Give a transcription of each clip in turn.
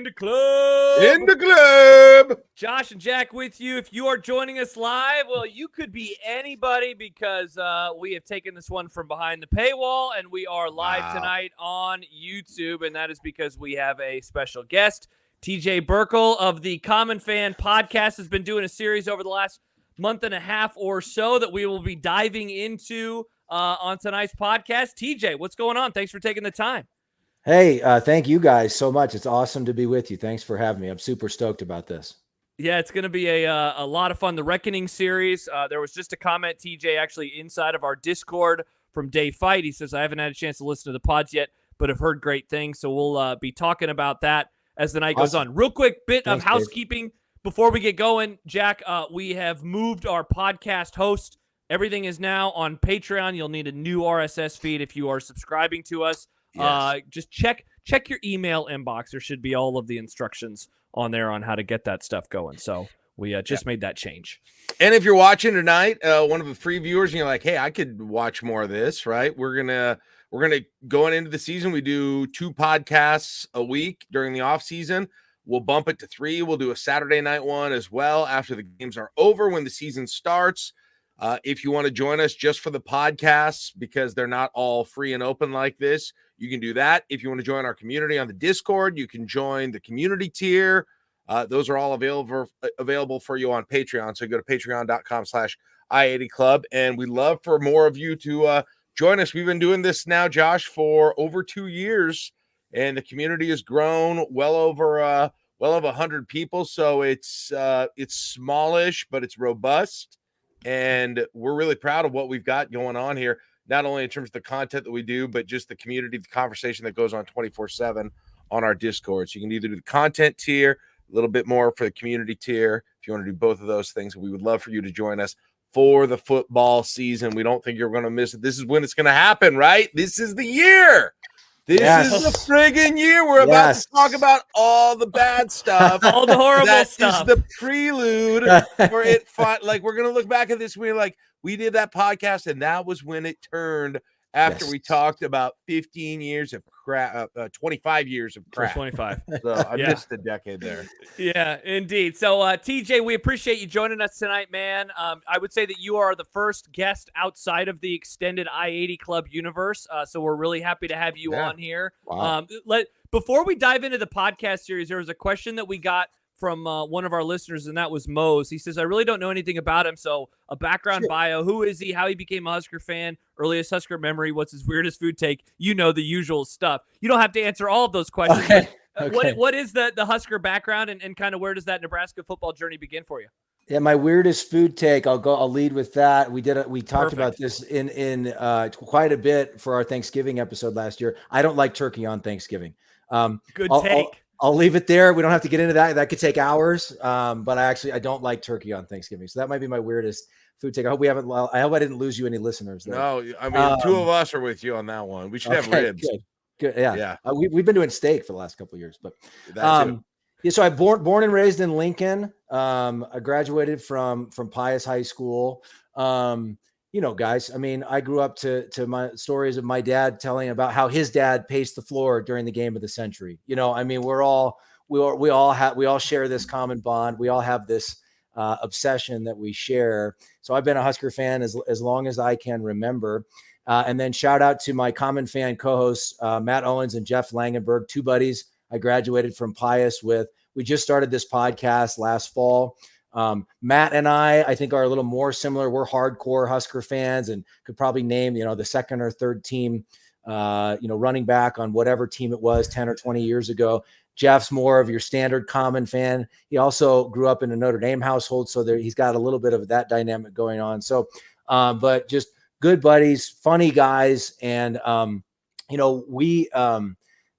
In the club. In the club. Josh and Jack with you. If you are joining us live, well, you could be anybody because we have taken this one from behind the paywall and we are live tonight on YouTube. And that is because we have a special guest. TJ Birkel of the Common Fan podcast has been doing a series over the last month and a half or so that we will be diving into on tonight's podcast. TJ, what's going on? Thanks for taking the time. Hey, thank you guys so much. It's awesome to be with you. Thanks for having me. I'm super stoked about this. Yeah, it's going to be a lot of fun. The Reckoning series. There was just a comment, TJ, actually inside of our Discord from Dave Fight. He says, I haven't had a chance to listen to the pods yet, but have heard great things. So we'll be talking about that as the night goes on. Real quick bit of housekeeping Dave. Before we get going, Jack, we have moved our podcast host. Everything is now on Patreon. You'll need a new RSS feed if you are subscribing to us. Yes. Just check your email inbox. There should be all of the instructions on there on how to get that stuff going. So we just made that change. And if you're watching tonight, one of the free viewers, and you're like, hey, I could watch more of this, right? We're gonna going into the season. We do 2 podcasts a week during the off season. We'll bump it to 3. We'll do a Saturday night one as well after the games are over when the season starts. If you want to join us just for the podcasts, because they're not all free and open like this, you can do that. If you want to join our community on the Discord, you can join the community tier. Those are all available for you on Patreon. So go to patreon.com/I-80 Club. And we'd love for more of you to join us. We've been doing this now, Josh, for over 2 years, and the community has grown well over 100 people. So it's smallish, but it's robust. And we're really proud of what we've got going on here, not only in terms of the content that we do, but just the community, the conversation that goes on 24/7 on our Discord. So you can either do the content tier, a little bit more for the community tier, if you want to do both of those things. We would love for you to join us for the football season. We don't think you're going to miss it. This is when it's going to happen, right? This is the year. This is the friggin' year. We're about to talk about all the bad stuff. All the horrible stuff. That is the prelude for it. Like, we're going to look back at this. We're like, we did that podcast, and that was when it turned after we talked about 15 years of crap, 25 years of crap. 25. So I missed a decade there. Yeah, indeed. So, TJ, we appreciate you joining us tonight, man. I would say that you are the first guest outside of the extended I-80 Club universe. So we're really happy to have you on here. Wow. Before we dive into the podcast series, there was a question that we got from one of our listeners, and that was Mose. He says, I really don't know anything about him, so a background bio. Who is he? How he became a Husker fan? Earliest Husker memory? What's his weirdest food take? You know, the usual stuff. You don't have to answer all of those questions. Okay. What is the Husker background, and kind of where does that Nebraska football journey begin for you? Yeah, my weirdest food take. I'll lead with that. We talked about this in quite a bit for our Thanksgiving episode last year. I don't like turkey on Thanksgiving. Good take. I'll leave it there. We don't have to get into that. That could take hours. But I don't like turkey on Thanksgiving. So that might be my weirdest food take. I hope I didn't lose you any listeners there. No, I mean, 2 of us are with you on that one. We should have ribs. Good. Yeah. We've been doing steak for the last couple of years, but so I born and raised in Lincoln. I graduated from Pius High School. Guys, I mean, I grew up to my stories of my dad telling about how his dad paced the floor during the game of the century. I mean, we all share this common bond. We all have this obsession that we share. So I've been a Husker fan as long as I can remember. And then shout out to my Common Fan co-hosts, Matt Owens and Jeff Langenberg, 2 buddies I graduated from Pius with. We just started this podcast last fall. Matt and I think are a little more similar. We're hardcore Husker fans and could probably name, the second or third team, running back on whatever team it was 10 or 20 years ago. Jeff's more of your standard Common fan. He also grew up in a Notre Dame household, so he's got a little bit of that dynamic going on. So, but just good buddies, funny guys. And,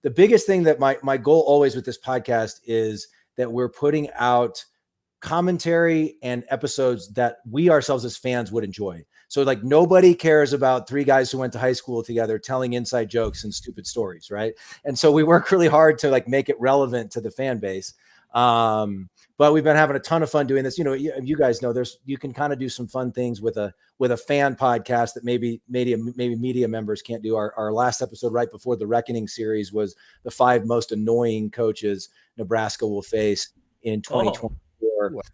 the biggest thing that my goal always with this podcast is that we're putting out commentary and episodes that we ourselves as fans would enjoy. So like nobody cares about 3 guys who went to high school together telling inside jokes and stupid stories, right? And so we work really hard to like make it relevant to the fan base. But we've been having a ton of fun doing this. You guys know you can kind of do some fun things with a fan podcast that maybe media members can't do. Our last episode right before the Reckoning series was the 5 most annoying coaches Nebraska will face in 2024.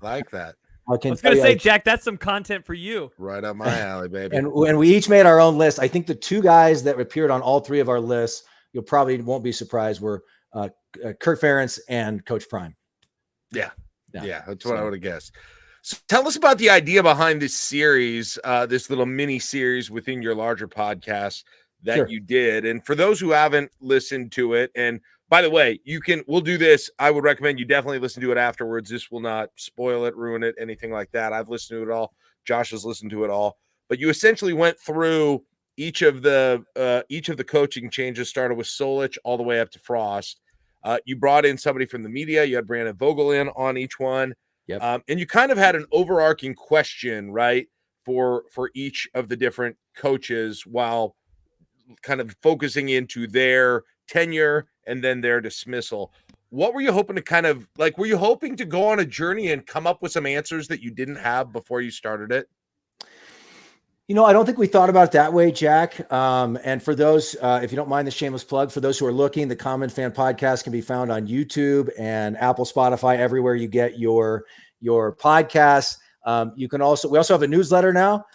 I like that. I was going to say, Jack, that's some content for you. Right up my alley, baby. And we each made our own list. I think the 2 guys that appeared on all 3 of our lists, you'll probably won't be surprised, were Kurt Ferentz and Coach Prime. Yeah, that's what I would have guessed. So tell us about the idea behind this series, this little mini series within your larger podcast that you did. And for those who haven't listened to it, and by the way, we'll do this. I would recommend you definitely listen to it afterwards. This will not spoil it, ruin it, anything like that. I've listened to it all. Josh has listened to it all. But you essentially went through each of the coaching changes, started with Solich all the way up to Frost. You brought in somebody from the media. You had Brandon Vogel in on each one. Yep. And you kind of had an overarching question, right, for each of the different coaches while kind of focusing into their tenure and then their dismissal. What were you hoping to were you hoping to go on a journey and come up with some answers that you didn't have before you started it? I don't think we thought about it that way, Jack. And for those, if you don't mind the shameless plug, for those who are looking, the Common Fan Podcast can be found on YouTube and Apple, Spotify, everywhere you get your podcasts. We also have a newsletter now.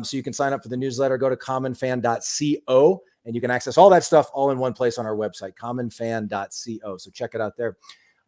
So you can sign up for the newsletter, go to commonfan.co, and you can access all that stuff all in one place on our website, commonfan.co. So check it out there.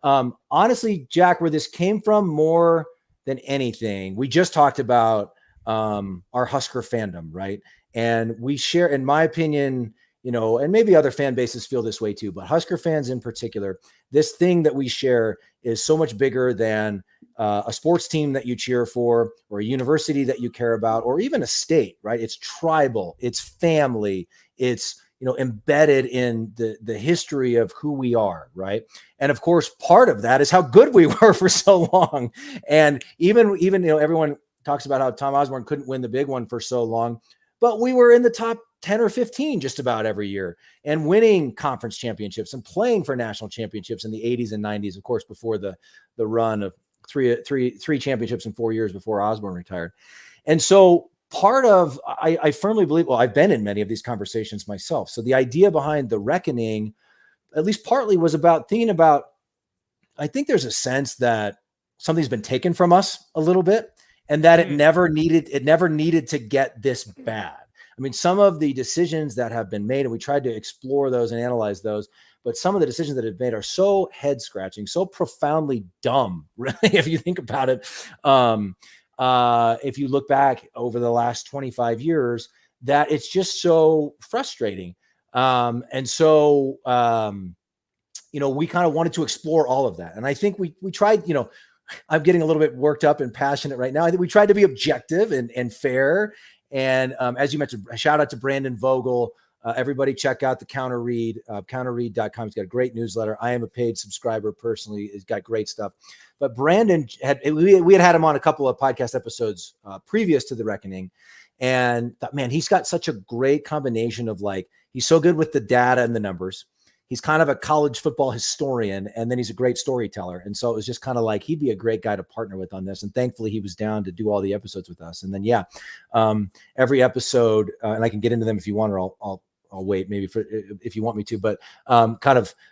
Honestly, Jack, where this came from more than anything, we just talked about our Husker fandom, right? And we share, in my opinion, and maybe other fan bases feel this way too, but Husker fans in particular, this thing that we share is so much bigger than a sports team that you cheer for, or a university that you care about, or even a state, right? It's tribal, it's family, it's embedded in the history of who we are, right? And of course, part of that is how good we were for so long. And even everyone talks about how Tom Osborne couldn't win the big one for so long, but we were in the top 10 or 15 just about every year and winning conference championships and playing for national championships in the 80s and 90s, of course, before the run of three championships in 4 years before Osborne retired. And so part of, I firmly believe, I've been in many of these conversations myself. So the idea behind the Reckoning, at least partly, was about thinking about, I think there's a sense that something's been taken from us a little bit, and that it never needed to get this bad. I mean, some of the decisions that have been made, and we tried to explore those and analyze those, but some of the decisions that have been made are so head scratching, so profoundly dumb, really, if you think about it. If you look back over the last 25 years, that it's just so frustrating. And so, we kind of wanted to explore all of that. And I think we tried, I'm getting a little bit worked up and passionate right now. I think we tried to be objective and fair. And as you mentioned, a shout out to Brandon Vogel. Everybody check out the Counter Read, counterread.com. He's got a great newsletter. I am a paid subscriber personally. He's got great stuff. But Brandon we had him on a couple of podcast episodes previous to the Reckoning. And thought, man, he's got such a great combination of he's so good with the data and the numbers. He's kind of a college football historian, and then he's a great storyteller. And so it was just kind of he'd be a great guy to partner with on this. And thankfully he was down to do all the episodes with us. And then, every episode, and I can get into them if you want, or I'll wait maybe if you want me to, but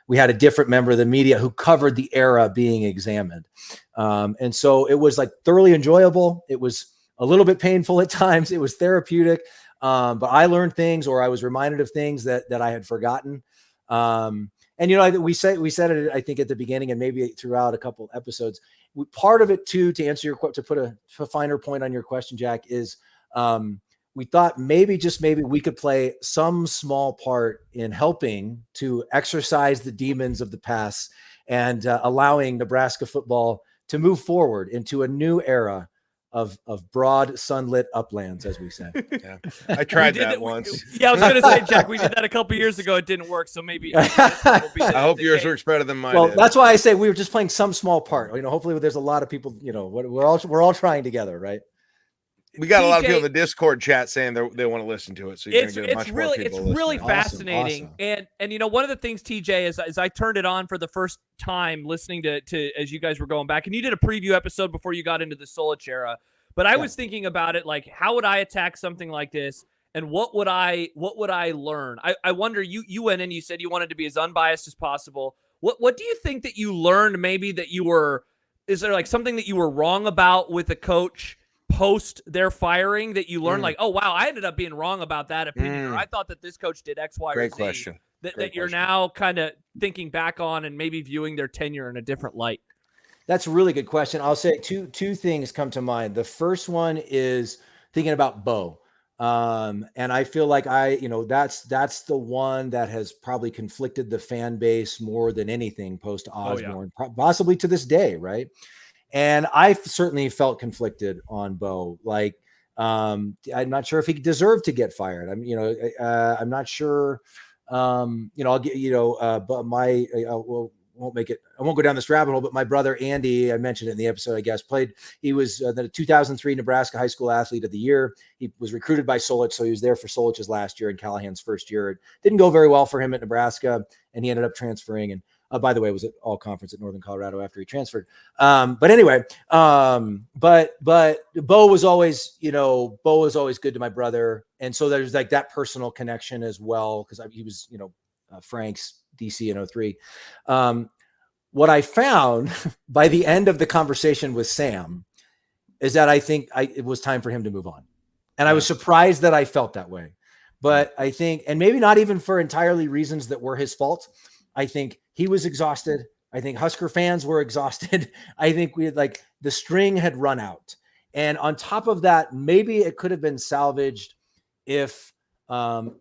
we had a different member of the media who covered the era being examined. And so it was thoroughly enjoyable. It was a little bit painful at times. It was therapeutic. But I learned things, or I was reminded of things that I had forgotten. And we said it, I think, at the beginning and maybe throughout a couple episodes. Part of it too, to answer to put a finer point on your question, Jack, is we thought maybe we could play some small part in helping to exorcise the demons of the past and allowing Nebraska football to move forward into a new era of broad sunlit uplands, as we say. Yeah. I tried that once. I was going to say, Jack, we did that a couple years ago. It didn't work. So maybe I hope yours works better than mine. Well, that's why I say we were just playing some small part. Hopefully there's a lot of people, we're all trying together, right? We got a lot of TJ, people in the Discord chat saying they want to listen to it. So you're going to get a bunch more people listening. really Awesome, fascinating. awesome. And you know, one of the things, TJ, is as I turned it on for the first time listening to as you guys were going back, and you did a preview episode before you got into the Solich era, but I was thinking about it like, how would I attack something like this? And what would I learn? I wonder, you went in, you said you wanted to be as unbiased as possible. What do you think that you learned, maybe that you were, is there like something that you were wrong about with a coach post their firing that you learned like, oh, wow, I ended up being wrong about that opinion, or I thought that this coach did X, Y, Great or Z. question. That you're now kind of thinking back on and maybe viewing their tenure in a different light? That's a really good question. I'll say two things come to mind. The first one is thinking about Bo. And I feel like that's the one that has probably conflicted the fan base more than anything post Osborne, possibly to this day. Right. And I've certainly felt conflicted on Bo. Like, I'm not sure if he deserved to get fired. I'm not sure. I'll get, but I won't go down this rabbit hole, but my brother, Andy, I mentioned it in the episode, I guess, he was the 2003 Nebraska High School Athlete of the Year. He was recruited by Solich, so he was there for Solich's last year and Callahan's first year. It didn't go very well for him at Nebraska, and he ended up transferring. And by the way, was at all conference at Northern Colorado after he transferred. But anyway, but Bo was always good to my brother. And so there's like that personal connection as well, because he was, Frank's DC in 03. What I found by the end of the conversation with Sam is that I think it was time for him to move on. And I was surprised that I felt that way. But I think, and maybe not even for entirely reasons that were his fault, I think he was exhausted. I think Husker fans were exhausted. I think the string had run out. And on top of that, maybe it could have been salvaged if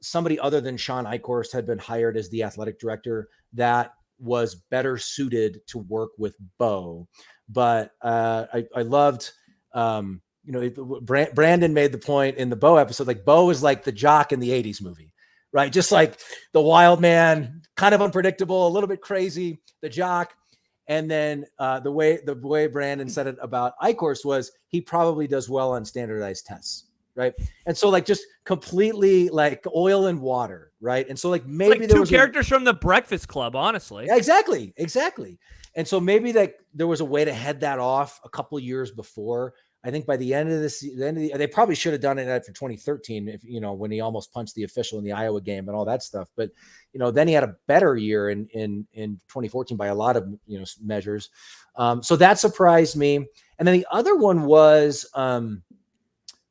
somebody other than Sean Eichhorst had been hired as the athletic director that was better suited to work with Bo. But I loved, Brandon made the point in the Bo episode, like Bo is like the jock in the 80s movie, right? Just like the wild man, kind of unpredictable, a little bit crazy, the jock. And then the way Brandon said it about Eichhorst was he probably does well on standardized tests. Right. And so like just completely like oil and water. Right. And so like maybe like there was characters from the Breakfast Club, honestly. Yeah, exactly. And so maybe there was a way to head that off a couple of years before. I think by the end of they probably should have done it after 2013, if when he almost punched the official in the Iowa game and all that stuff. But then he had a better year in 2014 by a lot of measures. So that surprised me. And then the other one was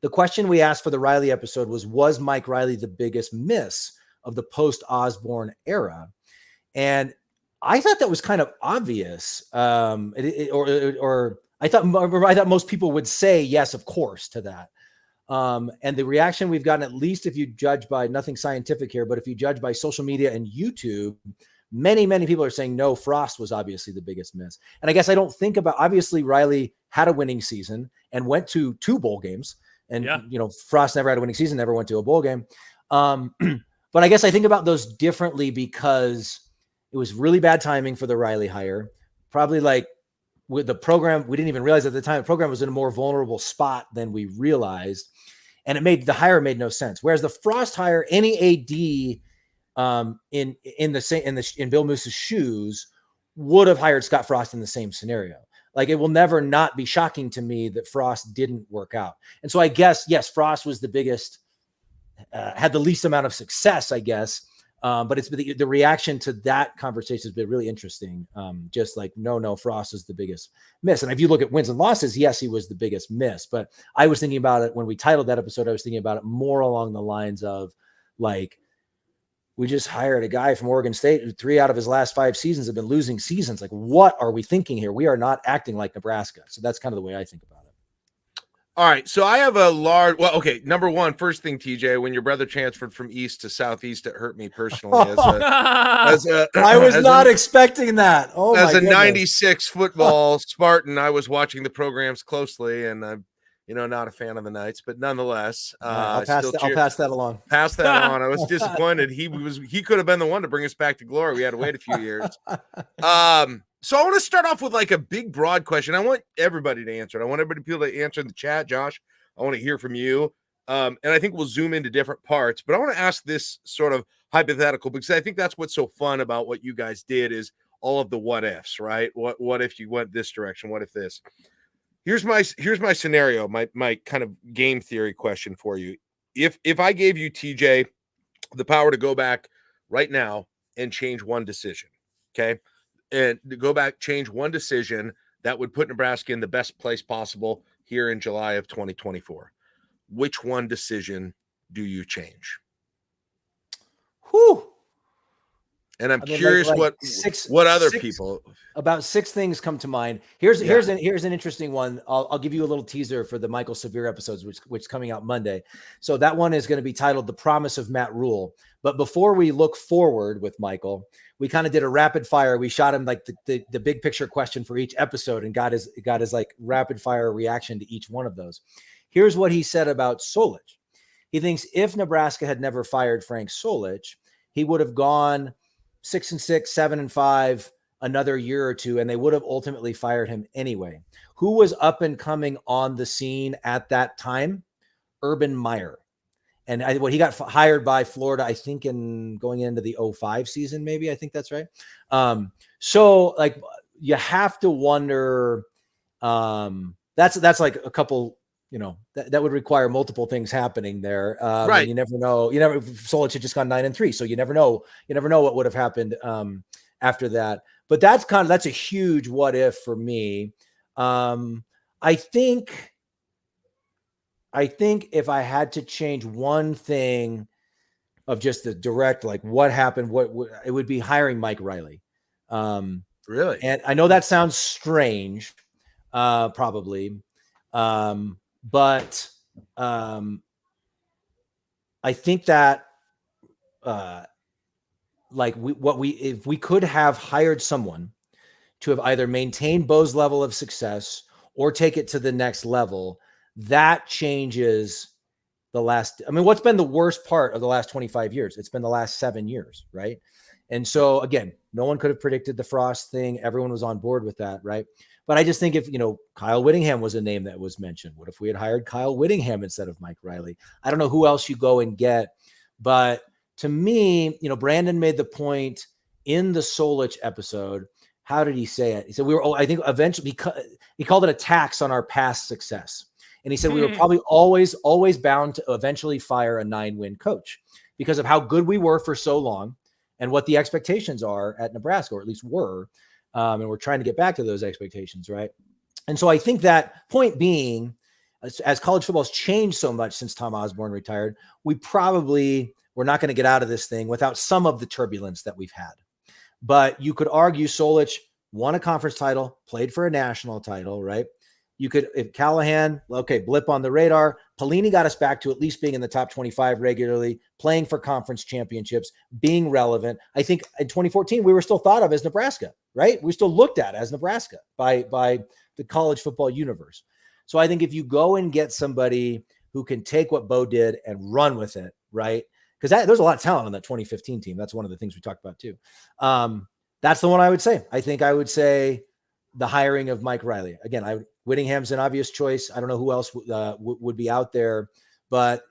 the question we asked for the Riley episode was Mike Riley the biggest miss of the post Osborne era? And I thought that was kind of obvious. I thought most people would say yes, of course, to that. And the reaction we've gotten, at least if you judge by nothing scientific here, but if you judge by social media and YouTube, many, many people are saying no, Frost was obviously the biggest miss. And I guess I don't think about, obviously Riley had a winning season and went to 2 bowl games. And, Frost never had a winning season, never went to a bowl game. But I guess I think about those differently because it was really bad timing for the Riley hire. Probably like with the program, we didn't even realize at the time the program was in a more vulnerable spot than we realized. And the hire made no sense. Whereas the Frost hire, any AD in Bill Moose's shoes would have hired Scott Frost in the same scenario. Like it will never not be shocking to me that Frost didn't work out. And so I guess, yes, Frost was the biggest, had the least amount of success, I guess. But it's the reaction to that conversation has been really interesting. Just like, no, Frost is the biggest miss. And if you look at wins and losses, yes, he was the biggest miss. But I was thinking about it when we titled that episode, I was thinking about it more along the lines of like, we just hired a guy from Oregon State who 3 out of his last 5 seasons have been losing seasons. Like, what are we thinking here? We are not acting like Nebraska. So that's kind of the way I think about it. All right. So I have number one, first thing, TJ, when your brother transferred from East to Southeast, it hurt me personally. I was not expecting that. Oh, as a 96 football Spartan, I was watching the programs closely, and I'm, not a fan of the Knights, but nonetheless, I'll pass that along. Pass that on. I was disappointed. He could have been the one to bring us back to glory. We had to wait a few years. So I want to start off with like a big, broad question. I want everybody to answer it. I want everybody to answer in the chat. Josh, I want to hear from you. And I think we'll zoom into different parts, but I want to ask this sort of hypothetical, because I think that's what's so fun about what you guys did is all of the what ifs, right? What if you went this direction? What if this? Here's my scenario, my kind of game theory question for you. If I gave you, TJ, the power to go back right now and change one decision, okay? And to go back, change one decision that would put Nebraska in the best place possible here in July of 2024. Which one decision do you change? Whew. And I'm curious what other people. About 6 things come to mind. Here's an interesting one. I'll give you a little teaser for the Michael Severe episodes, which is coming out Monday. So that one is going to be titled "The Promise of Matt Rule." But before we look forward with Michael, we kind of did a rapid fire. We shot him like the big picture question for each episode, and got his like rapid fire reaction to each one of those. Here's what he said about Solich. He thinks if Nebraska had never fired Frank Solich, he would have gone 6-6, 7-5, another year or two, and they would have ultimately fired him anyway. Who was up and coming on the scene at that time? Urban Meyer. And he got hired by Florida, I think, in going into the 05 season, maybe. I think that's right. So like you have to wonder. That's like a couple. That would require multiple things happening there. Right. You never know. Solich had just gone 9-3, so you never know. You never know what would have happened after that. But that's a huge what if for me. I think if I had to change one thing of just the direct, like what happened, it would be hiring Mike Riley. Really? And I know that sounds strange, probably. But I think that if we could have hired someone to have either maintained Bo's level of success or take it to the next level, that changes what's been the worst part of the last 25 years? It's been the last 7 years, right? And so again, no one could have predicted the Frost thing. Everyone was on board with that, right? But I just think if, Kyle Whittingham was a name that was mentioned. What if we had hired Kyle Whittingham instead of Mike Riley? I don't know who else you go and get. But to me, Brandon made the point in the Solich episode. How did he say it? He said, I think eventually, he called it a tax on our past success. And he said we were probably always bound to eventually fire a 9-win coach because of how good we were for so long and what the expectations are at Nebraska, or at least were. And we're trying to get back to those expectations, right? And so I think that point being, as college football has changed so much since Tom Osborne retired, we're not going to get out of this thing without some of the turbulence that we've had. But you could argue Solich won a conference title, played for a national title, right? You could, if Callahan, blip on the radar. Pelini got us back to at least being in the top 25 regularly, playing for conference championships, being relevant. I think in 2014, we were still thought of as Nebraska, right? We still looked at as Nebraska by the college football universe. So I think if you go and get somebody who can take what Bo did and run with it, right? Because there's a lot of talent on that 2015 team. That's one of the things we talked about too. That's the one I would say. I think I would say the hiring of Mike Riley. Again, Whittingham's an obvious choice. I don't know who else would be out there, but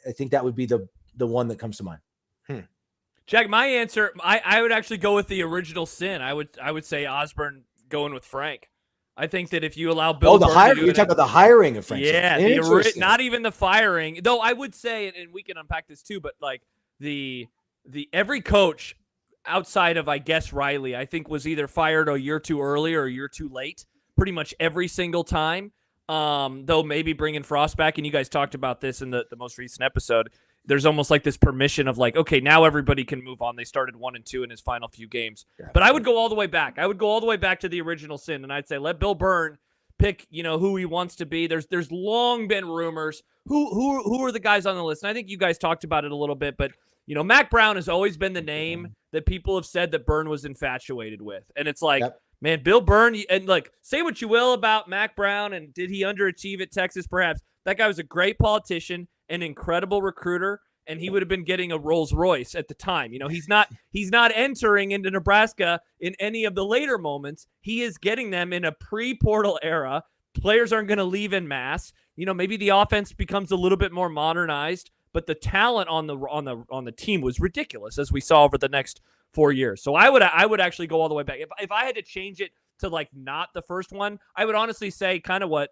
I think that would be the one that comes to mind. Jack, my answer, I would actually go with the original sin. I would say Osborne going with Frank. I think that if you allow Bill, you talk about the hiring of Frank. Yeah, not even the firing. Though I would say, and we can unpack this too, but like the every coach outside of, I guess, Riley, I think was either fired a year too early or a year too late. Pretty much every single time. Though maybe bringing Frost back, and you guys talked about this in the most recent episode. There's almost like this permission of like, okay, now everybody can move on. They started 1-2 in his final few games. Yeah, but I would go all the way back. I would go all the way back to the original sin, and I'd say let Bill Byrne pick, who he wants to be. There's long been rumors. Who are the guys on the list? And I think you guys talked about it a little bit, but Mac Brown has always been the name that people have said that Byrne was infatuated with. And it's like, man, Bill Byrne, and like, say what you will about Mac Brown, and did he underachieve at Texas? Perhaps. That guy was a great politician, an incredible recruiter, and he would have been getting a Rolls Royce at the time. He's not entering into Nebraska in any of the later moments. He is getting them in a pre-portal era. Players aren't going to leave en masse. maybe the offense becomes a little bit more modernized, but the talent on the team was ridiculous, as we saw over the next 4 years. So I would actually go all the way back. If I had to change it to like not the first one, I would honestly say kind of what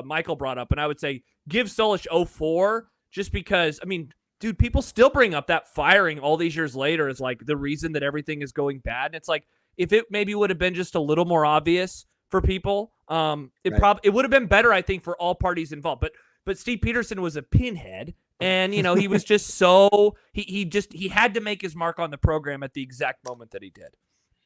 Michael brought up, and I would say give Solich 04, just because, I mean, dude, people still bring up that firing all these years later as like the reason that everything is going bad. And it's like, if it maybe would have been just a little more obvious for people, it would have been better, I think, for all parties involved. But Steve Peterson was a pinhead, and he was just so he had to make his mark on the program at the exact moment that he did.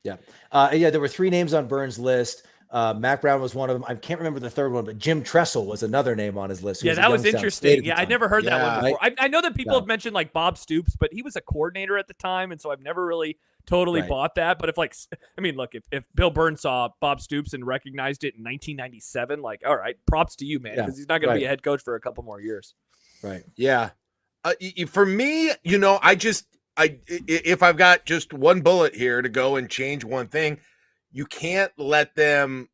Yeah. There were 3 names on Burns' list. Mac Brown was one of them. I can't remember the third one, but Jim Tressel was another name on his list. Yeah, that was interesting. Yeah, I'd never heard that one before. I know that people have mentioned like Bob Stoops, but he was a coordinator at the time, and so I've never really totally bought that. But if Bill Burns saw Bob Stoops and recognized it in 1997, like, all right, props to you, man, because he's not going to be a head coach for a couple more years. Right. Yeah. For me, if I've got just one bullet here to go and change one thing, you can't let them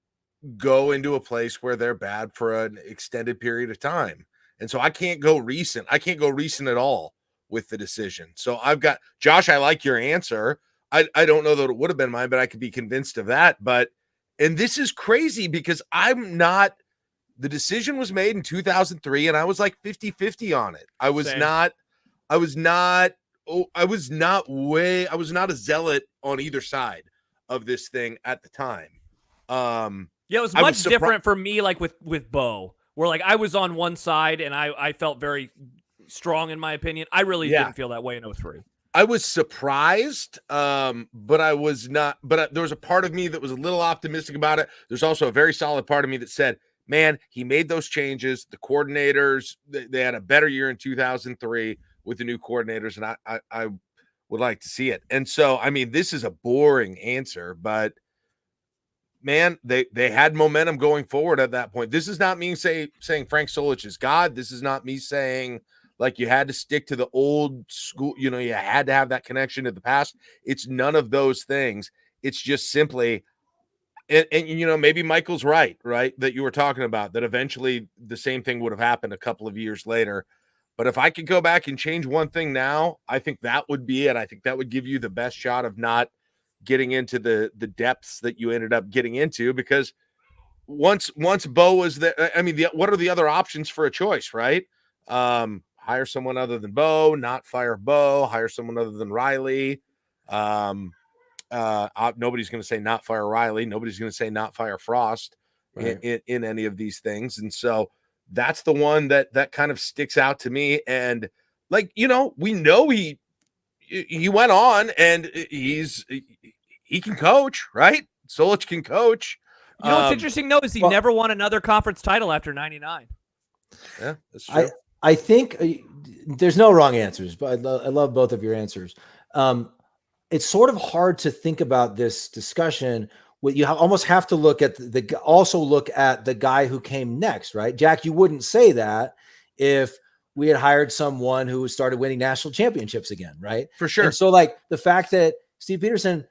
go into a place where they're bad for an extended period of time. And so I can't go recent. I can't go recent at all with the decision. So I've got Josh. I like your answer. I don't know that it would have been mine, but I could be convinced of that. And this is crazy because the decision was made in 2003 and I was like 50-50 on it. I was not a zealot on either side of this thing at the time. It was much different for me, like with Bo, where like I was on one side and I felt very strong in my opinion. I really didn't feel that way in 03. I was surprised, but I was not. But there was a part of me that was a little optimistic about it. There's also a very solid part of me that said, man, he made those changes. The coordinators, they had a better year in 2003 with the new coordinators, and I would like to see it. And so, I mean, this is a boring answer, but man, they had momentum going forward at that point. This is not me saying Frank Solich is God. This is not me saying like you had to stick to the old school, you had to have that connection to the past. It's none of those things. It's just simply, and maybe Michael's right, that you were talking about, that eventually the same thing would have happened a couple of years later. But if I could go back and change one thing now, I think that would be it. I think that would give you the best shot of not getting into the depths that you ended up getting into, because once Bo was there, I mean, what are the other options for a choice, right? Hire someone other than Bo, not fire Bo, hire someone other than Riley. Nobody's going to say not fire Riley. Nobody's going to say not fire Frost in any of these things. And so that's the one that kind of sticks out to me. And like, we know he went on and he can coach, right? Solich can coach. What's interesting though is he never won another conference title after 99. Yeah, that's true. I think there's no wrong answers, but I love both of your answers. It's sort of hard to think about this discussion. You almost have to look at the guy who came next, right? Jack, you wouldn't say that if we had hired someone who started winning national championships again, right? For sure. And so like the fact that Steve Peterson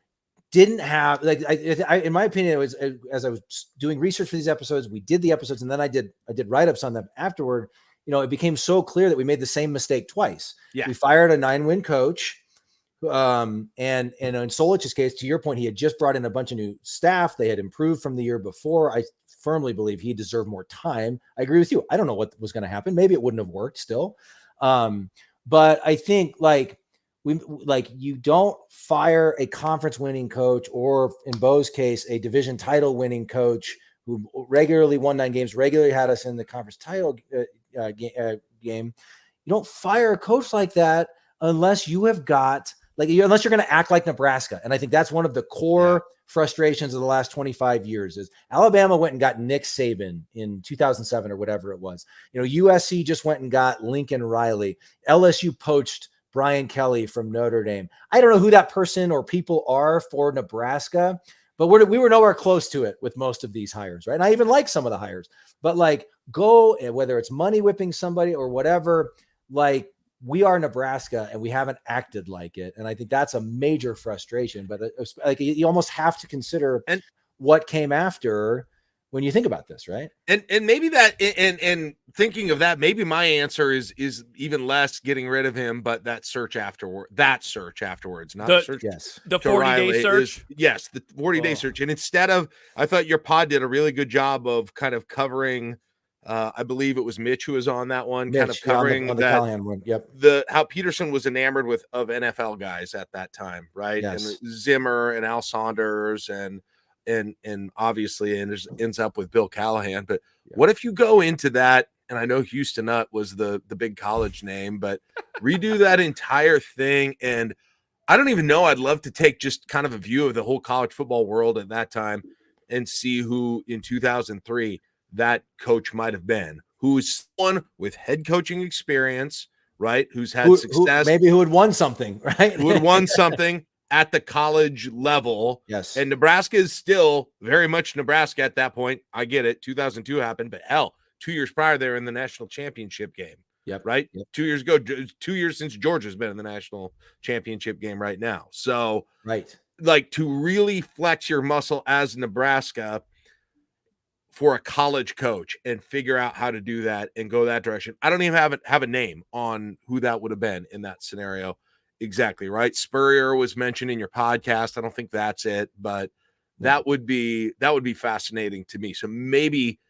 didn't have, like, I in my opinion, it was, as I was doing research for these episodes, we did the episodes and then I did write-ups on them afterward. It became so clear that we made the same mistake twice. Yeah. We fired a 9-win coach. And in Solich's case, to your point, he had just brought in a bunch of new staff. They had improved from the year before. I firmly believe he deserved more time. I agree with you. I don't know what was going to happen. Maybe it wouldn't have worked still. But I think you don't fire a conference winning coach, or in Bo's case, a division title winning coach who regularly won 9 games, regularly had us in the conference title game. You don't fire a coach like that unless you have got, unless you're going to act like Nebraska. And I think that's one of the core frustrations of the last 25 years is Alabama went and got Nick Saban in 2007 or whatever it was. USC just went and got Lincoln Riley. LSU poached Brian Kelly from Notre Dame. I don't know who that person or people are for Nebraska, but we were nowhere close to it with most of these hires, right? And I even like some of the hires, but whether it's money whipping somebody or whatever, we are Nebraska and we haven't acted like it. And I think that's a major frustration, but you almost have to consider what came after when you think about this, right? And maybe that, and thinking of that, maybe my answer is even less getting rid of him, but that search afterwards, not the search. Yes. The 40-day search. Yes, the 40-day search. And instead of, I thought your pod did a really good job of kind of covering. I believe it was Mitch who was on that one, kind of covering on the Callahan one. Yep. How Peterson was enamored of NFL guys at that time, right? Yes. And Zimmer and Al Saunders and obviously ends up with Bill Callahan. But what if you go into that, and I know Houston Nutt was the big college name, but redo that entire thing, and I don't even know, I'd love to take just kind of a view of the whole college football world at that time and see who in 2003 that coach might have been, who's someone with head coaching experience, right? Who's had success, maybe who had won something, right? Who had won something at the college level. Yes. And Nebraska is still very much Nebraska at that point. I get it. 2002 happened, but hell, 2 years prior, they were in the national championship game. Yep. Right. Yep. 2 years ago, 2 years since Georgia's been in the national championship game right now. So, right. Like, to really flex your muscle as Nebraska for a college coach and figure out how to do that and go that direction. I don't even have a name on who that would have been in that scenario. Exactly, right? Spurrier was mentioned in your podcast. I don't think that's it, but that would be fascinating to me. So maybe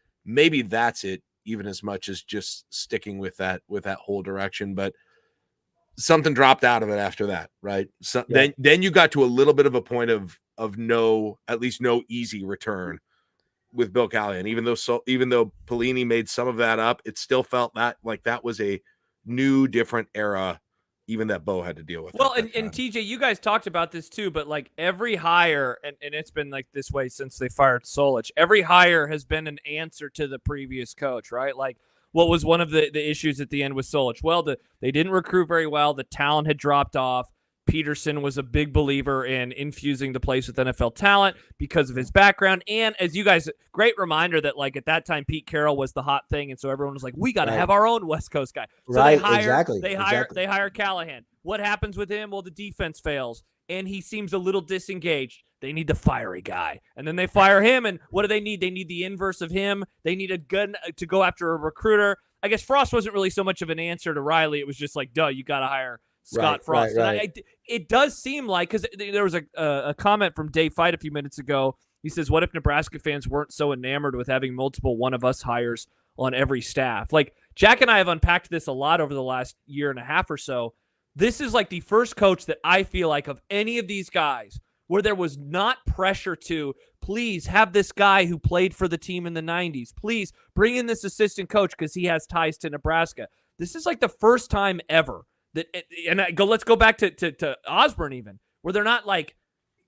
that's it, even as much as just sticking with that whole direction. But something dropped out of it after that, right? So then you got to a little bit of a point of at least no easy return with Bill Callahan. Even though Pelini made some of that up, it still felt like that was a new, different era, even that Bo had to deal with. Well, and TJ, you guys talked about this too, but like every hire, and it's been like this way since they fired Solich, every hire has been an answer to the previous coach, right? Like, what was one of the issues at the end with Solich? Well, they didn't recruit very well. The talent had dropped off. Peterson was a big believer in infusing the place with NFL talent because of his background. And as you guys, great reminder that like at that time, Pete Carroll was the hot thing. And so everyone was like, we got to have our own West Coast guy. So they hire Callahan. What happens with him? Well, the defense fails and he seems a little disengaged. They need to fire a guy. And then they fire him. And what do they need? They need the inverse of him. They need a gun to go after a recruiter. I guess Frost wasn't really so much of an answer to Riley. It was just like, duh, you got to hire Scott Frost. Right. It does seem like, because there was a comment from Dave Fight a few minutes ago. He says, what if Nebraska fans weren't so enamored with having multiple one of us hires on every staff? Like, Jack and I have unpacked this a lot over the last year and a half or so. This is like the first coach that I feel like of any of these guys where there was not pressure to, please have this guy who played for the team in the 90s. Please bring in this assistant coach because he has ties to Nebraska. This is like the first time ever let's go back to Osborne even, where they're not like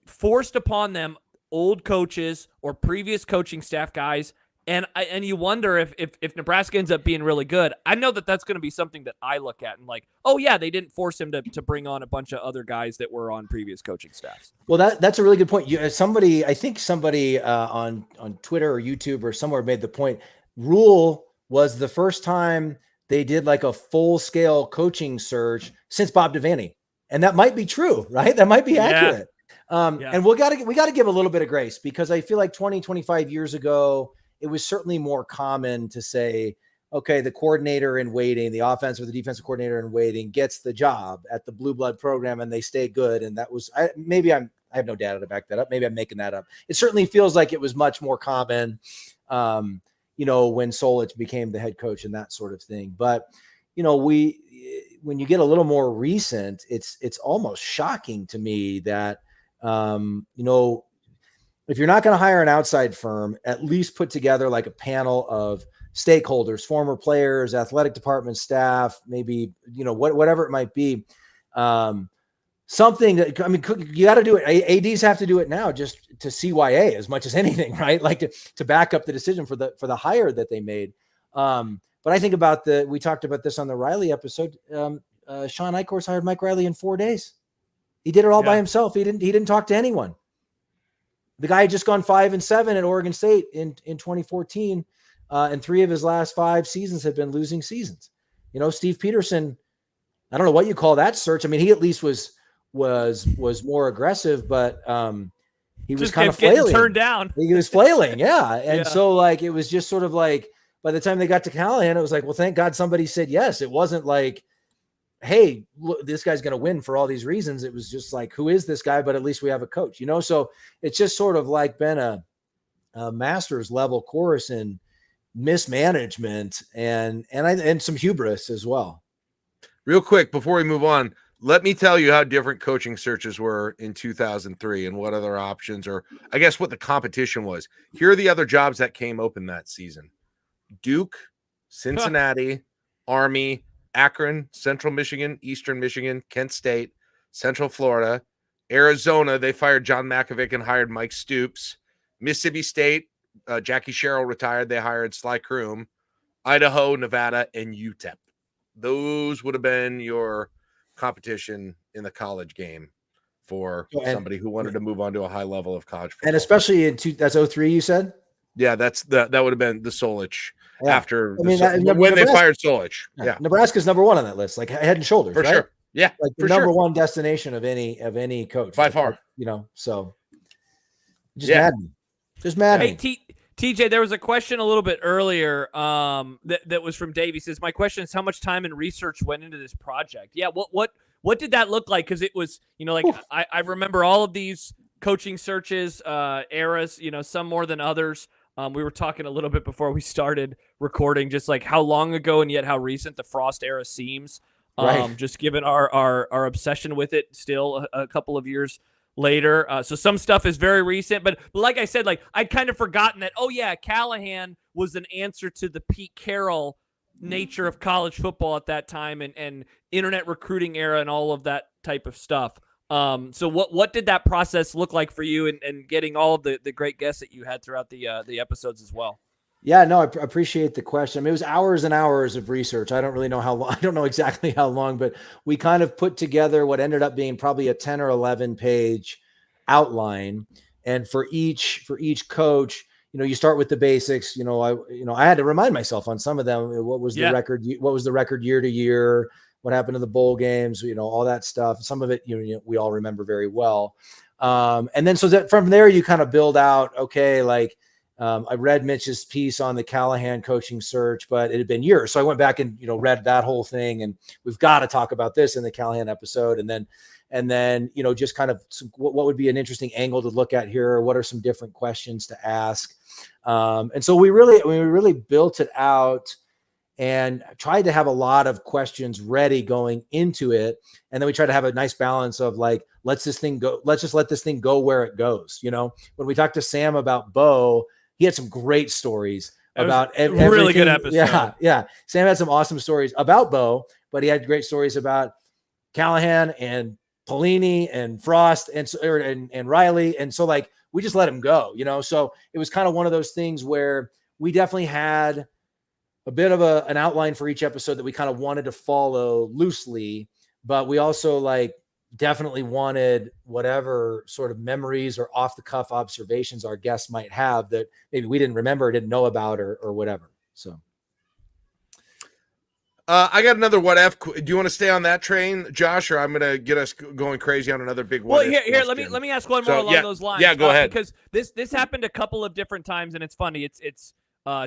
forced upon them old coaches or previous coaching staff guys. And you wonder if Nebraska ends up being really good. I know that that's going to be something that I look at and like, oh yeah, they didn't force him to bring on a bunch of other guys that were on previous coaching staffs. Well, that's a really good point. I think somebody on Twitter or YouTube or somewhere made the point. Rule was the first time they did like a full-scale coaching search since Bob Devaney. And that might be true, right? That might be accurate. And we got to give a little bit of grace, because I feel like 25 years ago, it was certainly more common to say, okay, the coordinator in waiting, the offensive or the defensive coordinator in waiting gets the job at the Blue Blood program and they stay good. And that was, I have no data to back that up. Maybe I'm making that up. It certainly feels like it was much more common, when Solich became the head coach and that sort of thing. But, when you get a little more recent, it's almost shocking to me that, if you're not going to hire an outside firm, at least put together like a panel of stakeholders, former players, athletic department staff, maybe, whatever it might be. Something that, you got to do it. ADs have to do it now just to CYA as much as anything, right? Like to back up the decision for the hire that they made. But I think about we talked about this on the Riley episode. Sean Eichhorst hired Mike Riley in 4 days. He did it all by himself. He didn't talk to anyone. The guy had just gone 5-7 at Oregon State in 2014. And 3 of his last 5 seasons have been losing seasons. Steve Peterson, I don't know what you call that search. I mean, he at least was more aggressive, but he was just kind of getting flailing. turned down. He was flailing, yeah. And Yeah. so like it was just sort of like by the time they got to Callahan, it was like, well, thank God somebody said yes. It wasn't like, hey, look, this guy's going to win for all these reasons. It was just like, who is this guy? But at least we have a coach, you know? So it's just sort of like been a master's level course in mismanagement and some hubris as well. Real quick, before we move on, let me tell you how different coaching searches were in 2003 and what other options, or I guess what the competition was. Here are the other jobs that came open that season: Duke, Cincinnati, Army, Akron, Central Michigan, Eastern Michigan, Kent State, Central Florida, Arizona. They fired John Makovic and hired Mike Stoops. Mississippi State, Jackie Sherrill retired. They hired Sly Kroom. Idaho, Nevada, and UTEP. Those would have been your competition in the college game for somebody who wanted to move on to a high level of college football. And especially that's 03, you said? Yeah, that would have been the Solich after when they fired Solich. Yeah. Nebraska's number one on that list, like head and shoulders, for right? sure. Yeah, like the number one destination of any coach by far. You know, so just mad. Hey, TJ, there was a question a little bit earlier that was from Dave. He says, "My question is, how much time and research went into this project?" Yeah, what did that look like? Because it was, you know, like I remember all of these coaching searches, eras, you know, some more than others. We were talking a little bit before we started recording, just like how long ago and yet how recent the Frost era seems. Right. Just given our obsession with it still a couple of years later. So some stuff is very recent, but like I said, like I'd kind of forgotten that, oh yeah, Callahan was an answer to the Pete Carroll nature of college football at that time and internet recruiting era and all of that type of stuff. So what did that process look like for you and getting all of the great guests that you had throughout the episodes as well? Yeah, no, I appreciate the question. I mean, it was hours and hours of research. I don't really know how long, I don't know exactly how long, but we kind of put together what ended up being probably a 10 or 11 page outline. And for each coach, you know, you start with the basics. I had to remind myself on some of them, what was the record year to year, what happened to the bowl games, you know, all that stuff. Some of it, we all remember very well. And then so that from there, you kind of build out, okay, like, I read Mitch's piece on the Callahan coaching search, but it had been years. So I went back and, read that whole thing, and we've got to talk about this in the Callahan episode. And then, just kind of what would be an interesting angle to look at here? What are some different questions to ask? And so we really built it out and tried to have a lot of questions ready going into it. And then we tried to have a nice balance of like, let's just let this thing go where it goes. When we talked to Sam about Bo, he had some great stories about everything. Really good episode. Yeah. Sam had some awesome stories about Bo, but he had great stories about Callahan and Pelini and Frost and Riley. And so like, we just let him go, so it was kind of one of those things where we definitely had a bit of an outline for each episode that we kind of wanted to follow loosely, but we also definitely wanted whatever sort of memories or off the cuff observations our guests might have that maybe we didn't remember or didn't know about or whatever. So. I got another what if. Do you want to stay on that train, Josh, or I'm going to get us going crazy on another big what if? Well, here, let me ask one more along those lines. Yeah, go ahead. Because this happened a couple of different times, and it's funny. It's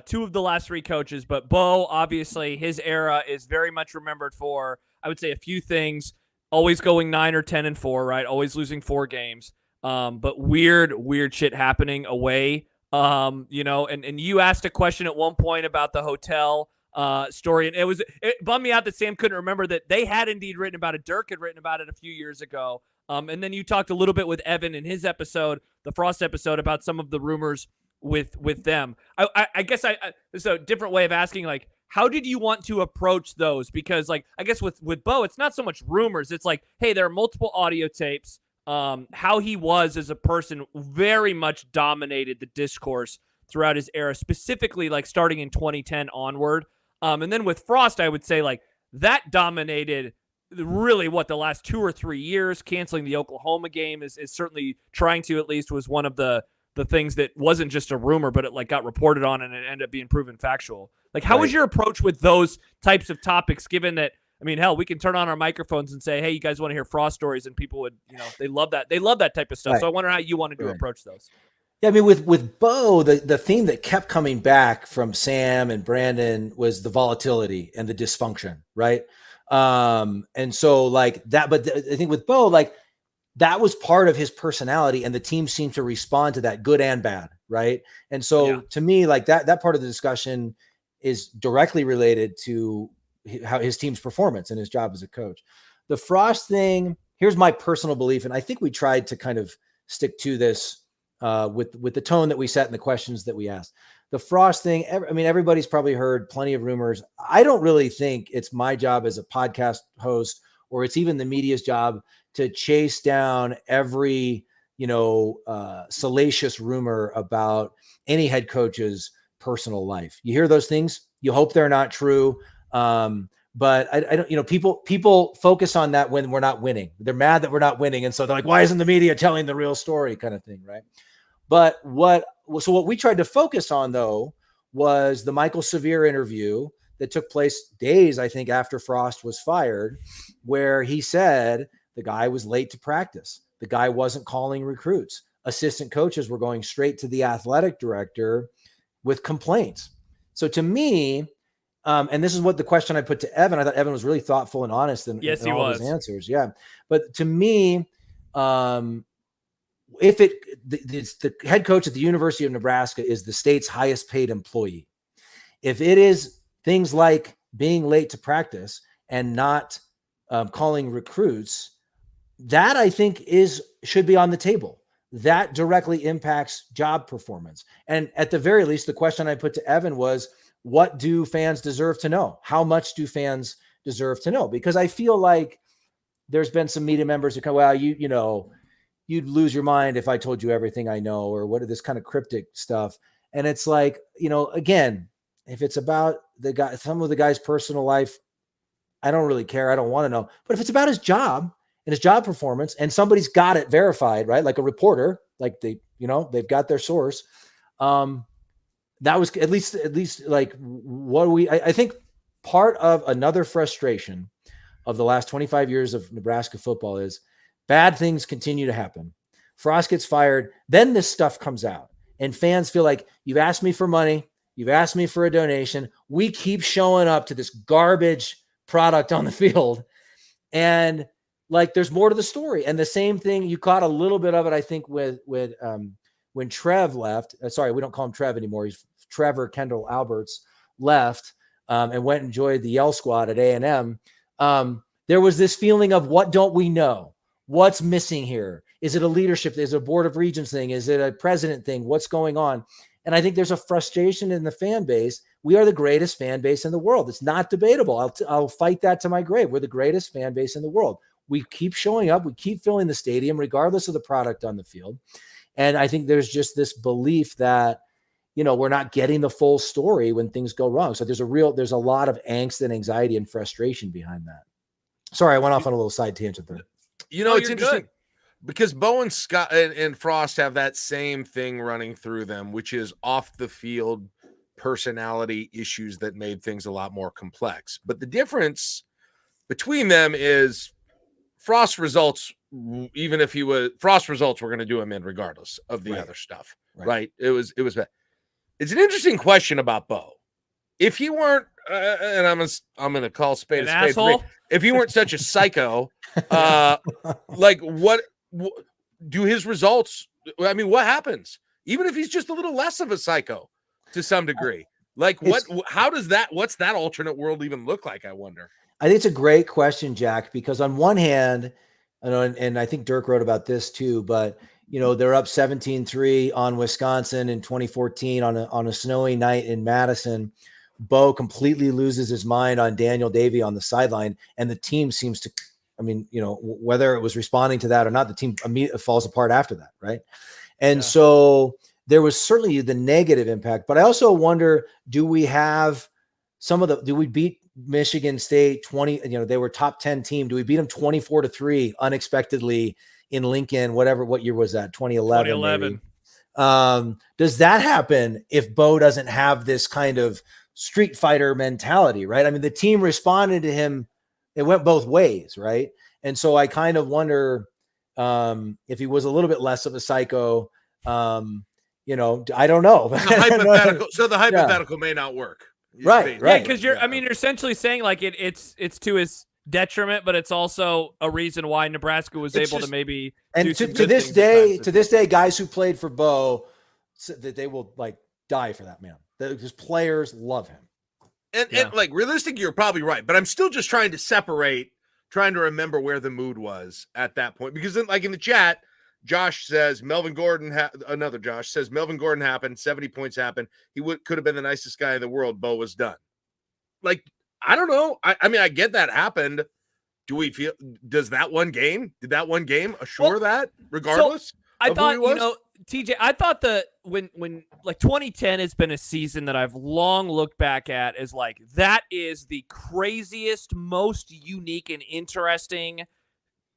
two of the last three coaches, but Bo, obviously, his era is very much remembered for, I would say, a few things. Always going 9 or 10-4, right? Always losing 4 games. But weird shit happening away. And you asked a question at one point about the hotel story, and it bummed me out that Sam couldn't remember that they had indeed written about it. Dirk had written about it a few years ago. And then you talked a little bit with Evan in his episode, the Frost episode, about some of the rumors with them. I guess it's a different way of asking, like, how did you want to approach those? Because I guess with Bo, it's not so much rumors. It's like, hey, there are multiple audio tapes. How he was as a person very much dominated the discourse throughout his era, specifically starting in 2010 onward. And then with Frost, I would say that dominated really the last 2 or 3 years. Canceling the Oklahoma game is certainly trying to, at least, was one of the things that wasn't just a rumor, but it got reported on and it ended up being proven factual. How was your approach with those types of topics, given that, I mean, hell, we can turn on our microphones and say, hey, you guys want to hear Frost stories? And people would, they love that. They love that type of stuff. Right. So I wonder how you wanted to approach those. Yeah, I mean, with Bo, the theme that kept coming back from Sam and Brandon was the volatility and the dysfunction, right? And so like that, but I think with Bo, like that was part of his personality, and the team seemed to respond to that, good and bad, right? And so to me, like that part of the discussion is directly related to how his team's performance and his job as a coach. The Frost thing, here's my personal belief, and I think we tried to kind of stick to this with the tone that we set and the questions that we asked. The Frost thing, I mean, everybody's probably heard plenty of rumors. I don't really think it's my job as a podcast host, or it's even the media's job to chase down every, salacious rumor about any head coach's personal life. You hear those things, you hope they're not true. But I don't, people focus on that when we're not winning. They're mad that we're not winning. And so they're like, why isn't the media telling the real story, kind of thing, right? But what we tried to focus on, though, was the Michael Severe interview that took place days, I think, after Frost was fired, where he said the guy was late to practice. The guy wasn't calling recruits. Assistant coaches were going straight to the athletic director with complaints. So to me, and this is what the question I put to Evan, I thought Evan was really thoughtful and honest in all his answers. Yeah. But to me, if the head coach at the University of Nebraska is the state's highest paid employee, if it is things like being late to practice and not calling recruits, that I think should be on the table. That directly impacts job performance. And at the very least, the question I put to Evan was, what do fans deserve to know? How much do fans deserve to know? Because I feel like there's been some media members who come, well, you'd lose your mind if I told you everything I know, or what are this kind of cryptic stuff. And it's like, again, if it's about some of the guy's personal life, I don't really care. I don't want to know. But if it's about his job and his job performance, and somebody's got it verified, right? Like a reporter, like they've got their source. That was at least like what I think part of another frustration of the last 25 years of Nebraska football is bad things continue to happen. Frost gets fired. Then this stuff comes out and fans feel like, you've asked me for money. You've asked me for a donation. We keep showing up to this garbage product on the field. And like, there's more to the story. And the same thing, you caught a little bit of it, I think, with when Trev left. Sorry, we don't call him Trev anymore. He's Trevor Kendall Alberts left and went and joined the Yell Squad at A&M. There was this feeling of, what don't we know? What's missing here? Is it a leadership? Is it a board of regents thing? Is it a president thing? What's going on? And I think there's a frustration in the fan base. We are the greatest fan base in the world. It's not debatable. I'll fight that to my grave. We're the greatest fan base in the world. We keep showing up. We keep filling the stadium, regardless of the product on the field. And I think there's just this belief that, we're not getting the full story when things go wrong. So there's a lot of angst and anxiety and frustration behind that. Sorry, I went off on a little side tangent there. It's interesting because Bo and Scott and Frost have that same thing running through them, which is off the field personality issues that made things a lot more complex. But the difference between them is Frost results, even if Frost results, we're going to do him in regardless of the other stuff. Right. It was bad. It's an interesting question about Bo. If he weren't, and I'm going to call spade a spade. Asshole? If he weren't such a psycho, like what do his results? I mean, what happens? Even if he's just a little less of a psycho to some degree, like what's that alternate world even look like? I wonder. I think it's a great question, Jack, because on one hand, and I think Dirk wrote about this too, but they're up 17-3 on Wisconsin in 2014 on a snowy night in Madison. Bo completely loses his mind on Daniel Davey on the sideline, and the team seems to, whether it was responding to that or not, the team falls apart after that, right? And so there was certainly the negative impact, but I also wonder, do we beat Michigan State 20, they were top 10 team. Do we beat them 24-3 unexpectedly in Lincoln, what year was that? 2011. Does that happen if Bo doesn't have this kind of street fighter mentality, right? I mean, the team responded to him it went both ways, right? And so I kind of wonder if he was a little bit less of a psycho. You know, I don't know. The hypothetical may not work. Right. Yeah, because you're essentially saying like it's to his detriment, but it's also a reason why Nebraska was able to maybe. And to this day, guys who played for Bo, that they will like die for that man. His players love him. And like realistic, you're probably right, but I'm still just trying to remember where the mood was at that point, because then, like in the chat, Josh says another Josh says Melvin Gordon happened, 70 points happened. He could have been the nicest guy in the world. Bo was done. Like, I don't know. I mean, I get that happened. Did that one game assure that regardless? So I thought, TJ, I thought when like 2010 has been a season that I've long looked back at as like, that is the craziest, most unique and interesting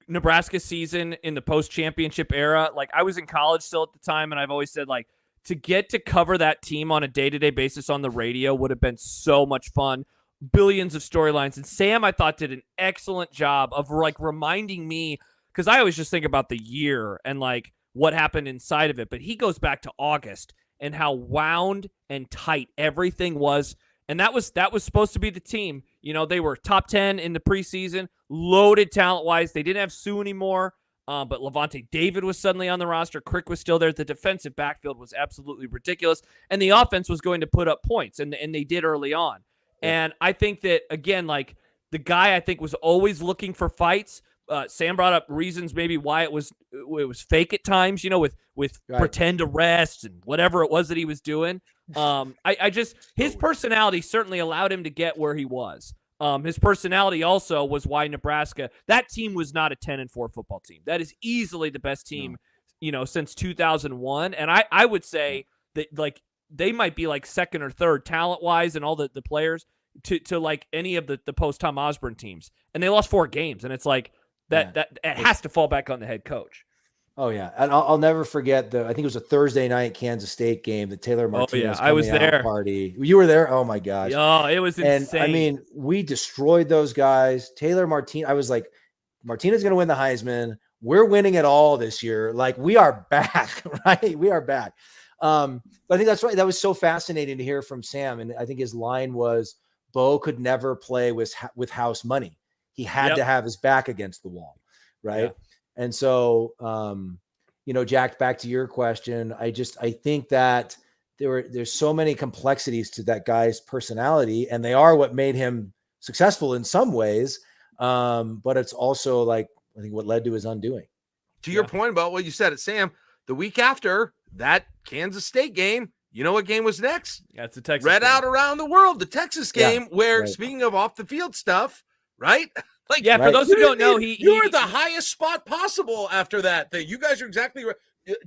Nebraska season in the post-championship era. Like, I was in college still at the time, and I've always said, like, to get to cover that team on a day-to-day basis on the radio would have been so much fun. Billions of storylines. And Sam, I thought, did an excellent job of like reminding me, because I always just think about the year and like what happened inside of it. But he goes back to August and how wound and tight everything was. And that was supposed to be the team. You know, they were top 10 in the preseason, loaded talent-wise. They didn't have Sue anymore, but Levante David was suddenly on the roster. Crick was still there. The defensive backfield was absolutely ridiculous. And the offense was going to put up points, and they did early on. Yeah. And I think that, again, like the guy I think was always looking for fights. Sam brought up reasons maybe why it was fake at times, you know, with right. Pretend arrests and whatever it was that he was doing. His personality certainly allowed him to get where he was. His personality also was why Nebraska, that team was not a 10-4 football team. That is easily the best team, since 2001. And I would say that like they might be like second or third talent wise and all the players to like any of the post Tom Osborne teams. And they lost 4 games. And it's like that it has to fall back on the head coach. Oh yeah, and I'll never forget I think it was a Thursday night Kansas State game, the Taylor Martinez I was there. Party. You were there? Oh my gosh! Oh, it was insane. And I mean, we destroyed those guys. Taylor Martinez. I was like, Martinez is going to win the Heisman. We're winning it all this year. Like we are back, right? We are back. But I think that's right. That was so fascinating to hear from Sam, and I think his line was, "Bo could never play with house money. He had to have his back against the wall, right?" Yeah. And so, Jack, back to your question, I think that there's so many complexities to that guy's personality, and they are what made him successful in some ways. But it's also like, I think what led to his undoing. To your point about what you said at Sam, the week after that Kansas State game, you know what game was next? Yeah, it's the Texas Read game. Out around the world, the Texas game, where speaking of off the field stuff, right? Like, for those who don't know, you were the highest spot possible after that thing. You guys are exactly right.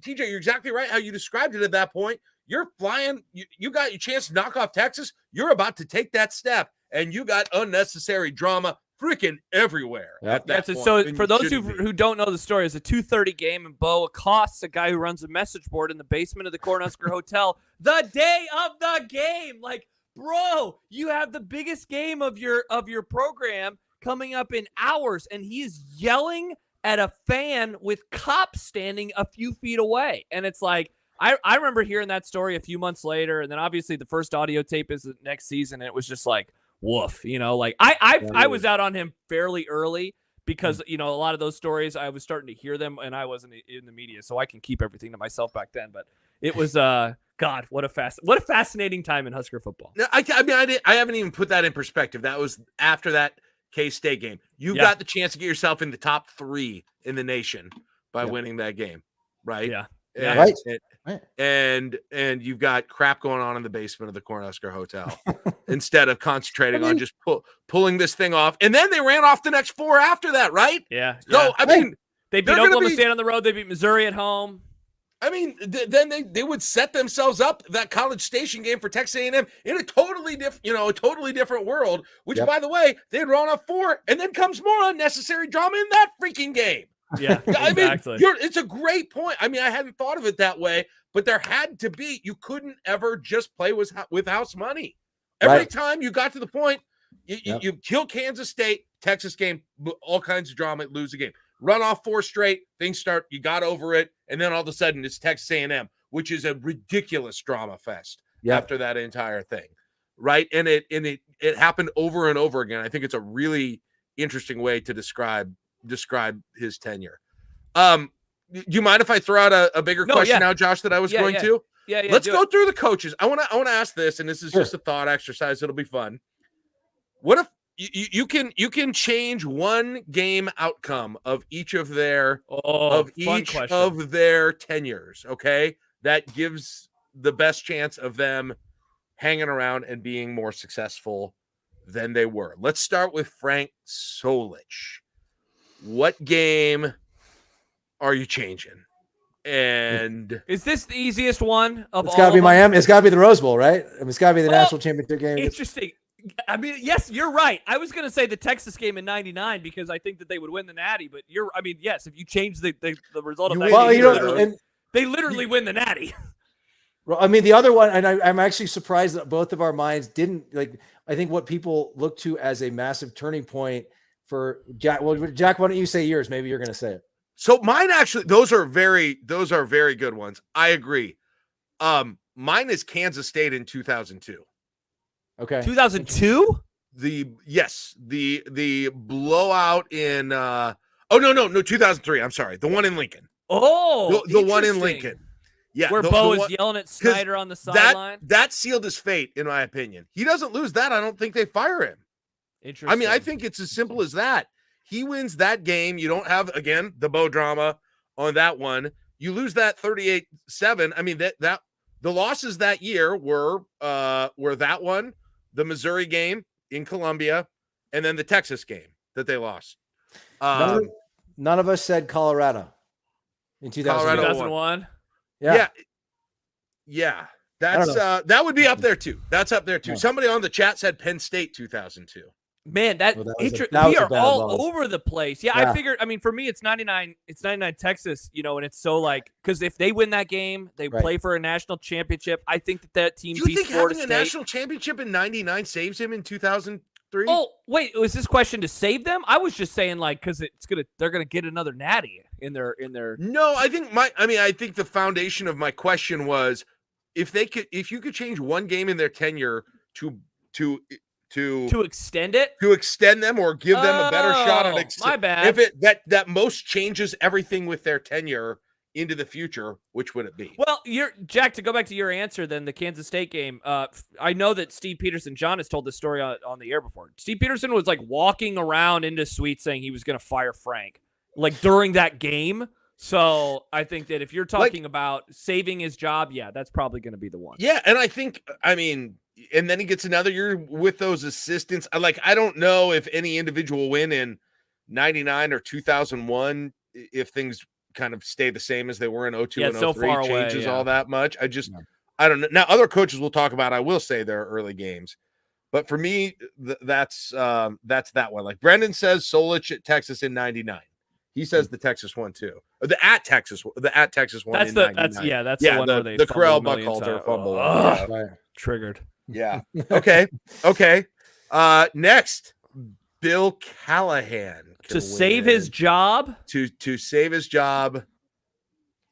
TJ, you're exactly right how you described it at that point. You're flying. You got your chance to knock off Texas. You're about to take that step, and you got unnecessary drama freaking everywhere. Yep. So for those who don't know the story, it's a 2:30 game, and Bo accosts a guy who runs a message board in the basement of the Cornhusker Hotel the day of the game. Like, bro, you have the biggest game of your program coming up in hours, and he is yelling at a fan with cops standing a few feet away. And it's like, I remember hearing that story a few months later, and then obviously the first audio tape is the next season, and it was just like, woof, like I was out on him fairly early because, a lot of those stories, I was starting to hear them, and I wasn't in the media, so I can keep everything to myself back then. But it was, God, what a fascinating time in Husker football. No, I haven't even put that in perspective. That was after that K-State game. You got the chance to get yourself in the top 3 in the nation by winning that game, right? Yeah. Right. And you've got crap going on in the basement of the Cornhusker Hotel instead of concentrating on just pulling this thing off. And then they ran off the next 4 after that, right? Yeah. So, I mean, they beat Oklahoma State on the road. They beat Missouri at home. I mean, then they would set themselves up that College Station game for Texas A&M in a totally different world, which, by the way, they'd run off 4, and then comes more unnecessary drama in that freaking game. Yeah, exactly. I mean, it's a great point. I mean, I hadn't thought of it that way, but there had to be. You couldn't ever just play with house money. Every time you got to the point, You kill Kansas State, Texas game, all kinds of drama, lose the game. Run off 4 straight, things start, you got over it, and then all of a sudden it's Texas A&M, which is a ridiculous drama fest after that entire thing, right? And it happened over and over again. I think it's a really interesting way to describe his tenure. Do you mind if I throw out a bigger question now, Josh, that I was going to? Yeah. Let's go through the coaches. I want to ask this, and this is just a thought exercise. It'll be fun. What if you can change one game outcome of each of their tenures? Okay, that gives the best chance of them hanging around and being more successful than they were. Let's start with Frank Solich. What game are you changing? And is this the easiest one of all? It's got to be Miami. It's got to be the Rose Bowl, right? I mean, it's got to be the national championship game. Interesting. I mean, yes, you're right. I was going to say the Texas game in '99 because I think that they would win the Natty. But yes, if you change the result of that, they literally win the Natty. I mean, the other one, and I'm actually surprised that both of our minds didn't like. I think what people look to as a massive turning point for Jack. Well, Jack, why don't you say yours? Maybe you're going to say it. So mine actually, those are very good ones. I agree. Mine is Kansas State in 2002. Okay. 2002? The blowout in no, 2003. I'm sorry. The one in Lincoln. Oh, the one in Lincoln. Yeah. Where Bo is yelling at Snyder on the sideline. That sealed his fate, in my opinion. He doesn't lose that. I don't think they fire him. Interesting. I mean, I think it's as simple as that. He wins that game. You don't have, again, the Bo drama on that one. You lose that 38-7. I mean, that the losses that year were that one, the Missouri game in Columbia, and then the Texas game that they lost. None of us said Colorado in 2001. Yeah. That's that would be up there too. That's up there too. Somebody on the chat said Penn State 2002. Man, we are all over the place. Yeah, I figured. I mean, for me, it's 99. It's 99 Texas. And it's so because if they win that game, they play for a national championship. I think that team. Do you think having a national championship in 99 saves him in 2003? Oh wait, was this question to save them? I was just saying because they're gonna get another natty in their. No, I think the foundation of my question was if you could change one game in their tenure to extend them or give them a better shot at my bad. If that most changes everything with their tenure into the future, which would it be? Well, Jack, to go back to your answer, then the Kansas State game. I know that Steve Peterson, John has told this story on the air before. Steve Peterson was walking around into suite saying he was going to fire Frank during that game. So I think that if you're talking about saving his job, that's probably going to be the one. Yeah, and I think and then he gets another year with those assistants. I don't know if any individual win in 99 or 2001, if things kind of stay the same as they were in 02 and 03, changes all that much. I don't know. Now, other coaches will talk about, I will say, their early games. But for me, that's that one. Brendan says Solich at Texas in 99. He says the Texas one too. The at Texas one. That's the one where they the Corral Buckhalter fumble. Triggered. Yeah. Okay. Next, Bill Callahan to save his job. To save his job.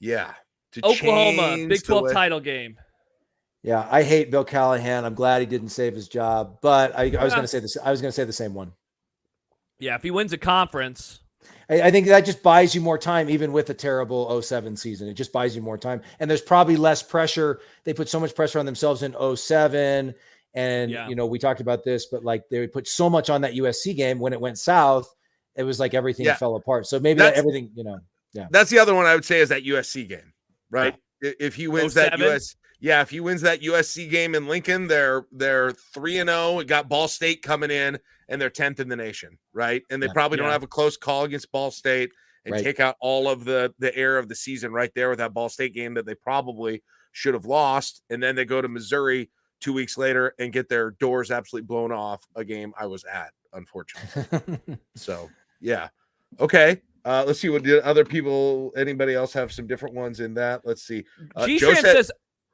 Yeah. To Oklahoma Big 12 title game. Yeah, I hate Bill Callahan. I'm glad he didn't save his job, but I was going to say this. I was going to say the same one. Yeah, if he wins a conference. I think that just buys you more time, even with a terrible 07 season. It just buys you more time. And there's probably less pressure. They put so much pressure on themselves in 07. And, we talked about this, but they would put so much on that USC game. When it went south, it was everything fell apart. So maybe everything, That's the other one I would say is that USC game, right? Yeah. If he wins 07? if he wins that USC game in Lincoln, they're 3-0. We got Ball State coming in. And they're 10th in the nation, right? And they probably don't have a close call against Ball State and take out all of the air of the season right there with that Ball State game that they probably should have lost. And then they go to Missouri 2 weeks later and get their doors absolutely blown off, a game I was at, unfortunately. So, yeah. Okay. Let's see what other people, anybody else have some different ones in that? Let's see. Joe says,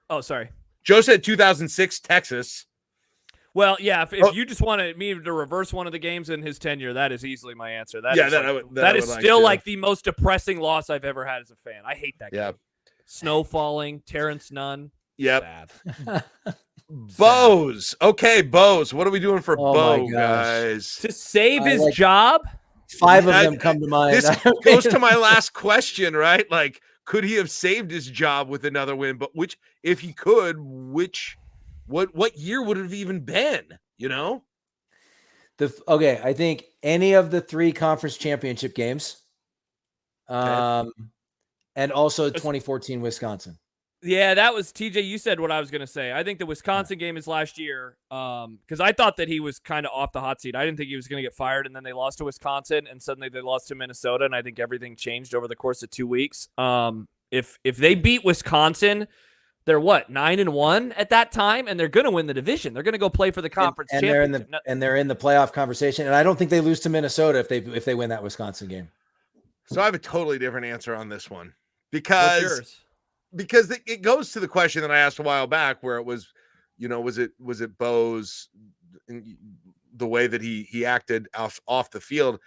oh, sorry. Joe said 2006 Texas. Well, yeah, if you just wanted me to reverse one of the games in his tenure, that is easily my answer. That is still like the most depressing loss I've ever had as a fan. I hate that game. Snow falling, Terrence Nunn. Yep. Sad. Bose. Okay, Bose. What are we doing for Bo, my guys? To save his job? 5 of them come to mind. This goes to my last question, right? Like, could he have saved his job with another win? But if he could, what year would it have even been? You know? I think any of the 3 conference championship games, and also 2014 Wisconsin. Yeah, that was TJ. You said what I was going to say. I think the Wisconsin game is last year because I thought that he was kind of off the hot seat. I didn't think he was going to get fired, and then they lost to Wisconsin, and suddenly they lost to Minnesota, and I think everything changed over the course of 2 weeks. If they beat Wisconsin, they're 9-1 at that time, and they're going to win the division. They're going to go play for the conference championship. They're in the playoff conversation, and I don't think they lose to Minnesota if they win that Wisconsin game. So I have a totally different answer on this one because it goes to the question that I asked a while back, where it was, was it Bo's, the way that he acted off the field.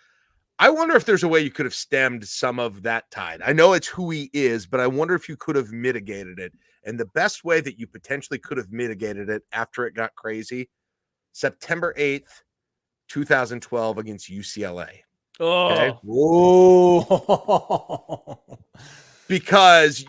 I wonder if there's a way you could have stemmed some of that tide. I know it's who he is, but I wonder if you could have mitigated it. And the best way that you potentially could have mitigated it after it got crazy, September 8th, 2012 against UCLA. Oh, okay? Whoa. Because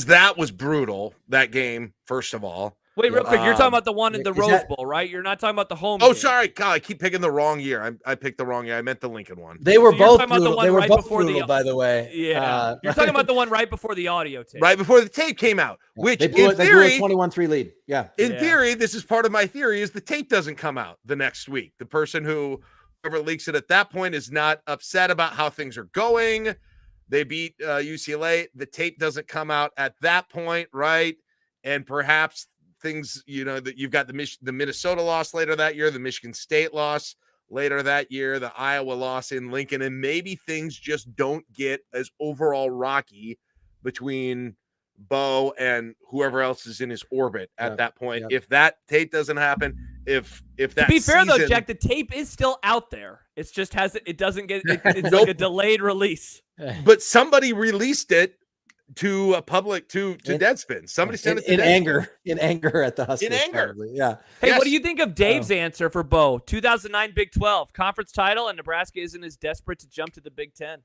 that was brutal, that game, first of all. Wait, real quick. You're talking about the one in the Rose Bowl, right? You're not talking about the home game. Sorry. God, I keep picking the wrong year. I picked the wrong year. I meant the Lincoln one. They were both brutal. They were both brutal, by the way. Yeah. You're talking about the one right before the audio tape. Right before the tape came out, which they blew a 21-3 lead. Yeah. In theory, this is part of my theory, is the tape doesn't come out the next week. The person whoever leaks it at that point is not upset about how things are going. They beat UCLA. The tape doesn't come out at that point, right? And perhaps things, that you've got the Minnesota loss later that year, the Michigan State loss later that year, the Iowa loss in Lincoln, and maybe things just don't get as overall rocky between Bo and whoever else is in his orbit at that point. If that tape doesn't happen, if that to be fair though, Jack, the tape is still out there. It's just it doesn't get it's like a delayed release. But somebody released it to a public to Deadspin. Somebody sent it to Deadspin. In anger at the Huskers. In anger. Probably. Yeah. Hey, what do you think of Dave's answer for Bo? 2009 Big 12 conference title, and Nebraska isn't as desperate to jump to the Big 10.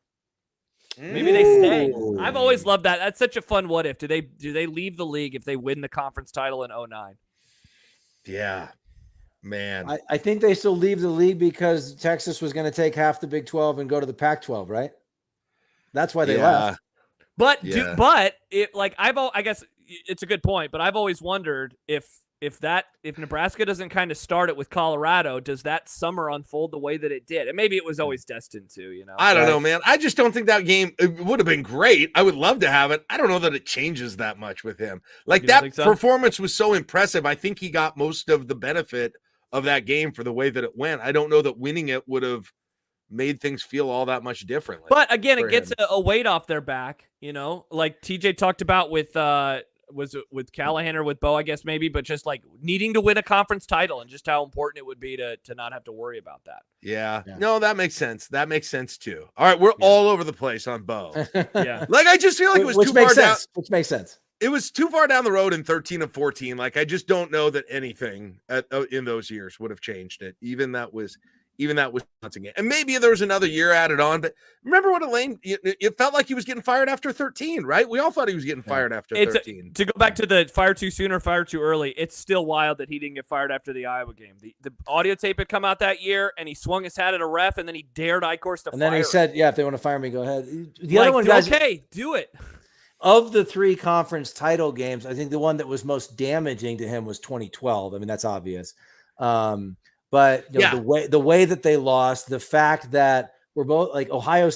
Maybe they stay. I've always loved that. That's such a fun what if. Do they leave the league if they win the conference title in 2009? Yeah. Man. I think they still leave the league because Texas was going to take half the Big 12 and go to the Pac-12, right? That's why they left. But I guess it's a good point, but I've always wondered if Nebraska doesn't kind of start it with Colorado, does that summer unfold the way that it did? And maybe it was always destined to, I don't know, man. I just don't think that game, it would have been great. I would love to have it. I don't know that it changes that much with him. Like that performance was so impressive. I think he got most of the benefit of that game for the way that it went. I don't know that winning it would have made things feel all that much differently. But again, it gets a weight off their back, like TJ talked about with was it with Callahan or with Bo, I guess maybe, but just like needing to win a conference title and just how important it would be to not have to worry about that. Yeah. No, that makes sense. That makes sense too. All right, we're all over the place on Bo. Yeah. Like I just feel like it was too far down. Which makes sense. It was too far down the road in 13 and 14. Like I just don't know that anything in those years would have changed it. Even that Wisconsin game. And maybe there was another year added on, but remember what Elaine, it felt like he was getting fired after 13, right? We all thought he was getting fired after 13. To go back to the fire too soon or fire too early, it's still wild that he didn't get fired after the Iowa game. The audio tape had come out that year, and he swung his hat at a ref, and then he dared Eichhorst to fire him. And then he said, if they want to fire me, go ahead. The other one, guys, okay, do it. Of the 3 conference title games, I think the one that was most damaging to him was 2012. I mean, that's obvious. But the way that they lost, the fact that we're both like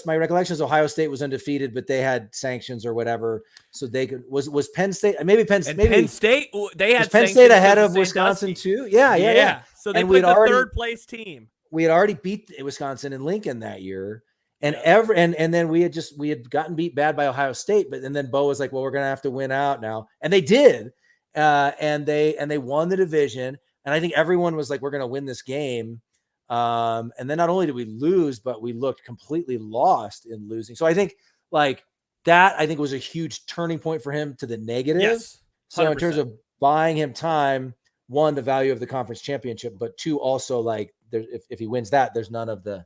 my recollection is Ohio State was undefeated, but they had sanctions or whatever, so they could was Penn State Penn State they had Penn State ahead of Wisconsin too. Yeah. So they put the third place team. We had already beat Wisconsin and Lincoln that year, and then we had gotten beat bad by Ohio State, and then Bo was like, well, we're gonna have to win out now, and they did, and they won the division. And I think everyone was like, we're going to win this game. And then not only did we lose, but we looked completely lost in losing. So I think like that, I think was a huge turning point for him to the negative. Yes. 100%. So in terms of buying him time, one, the value of the conference championship, but two, also like if he wins that, there's none of the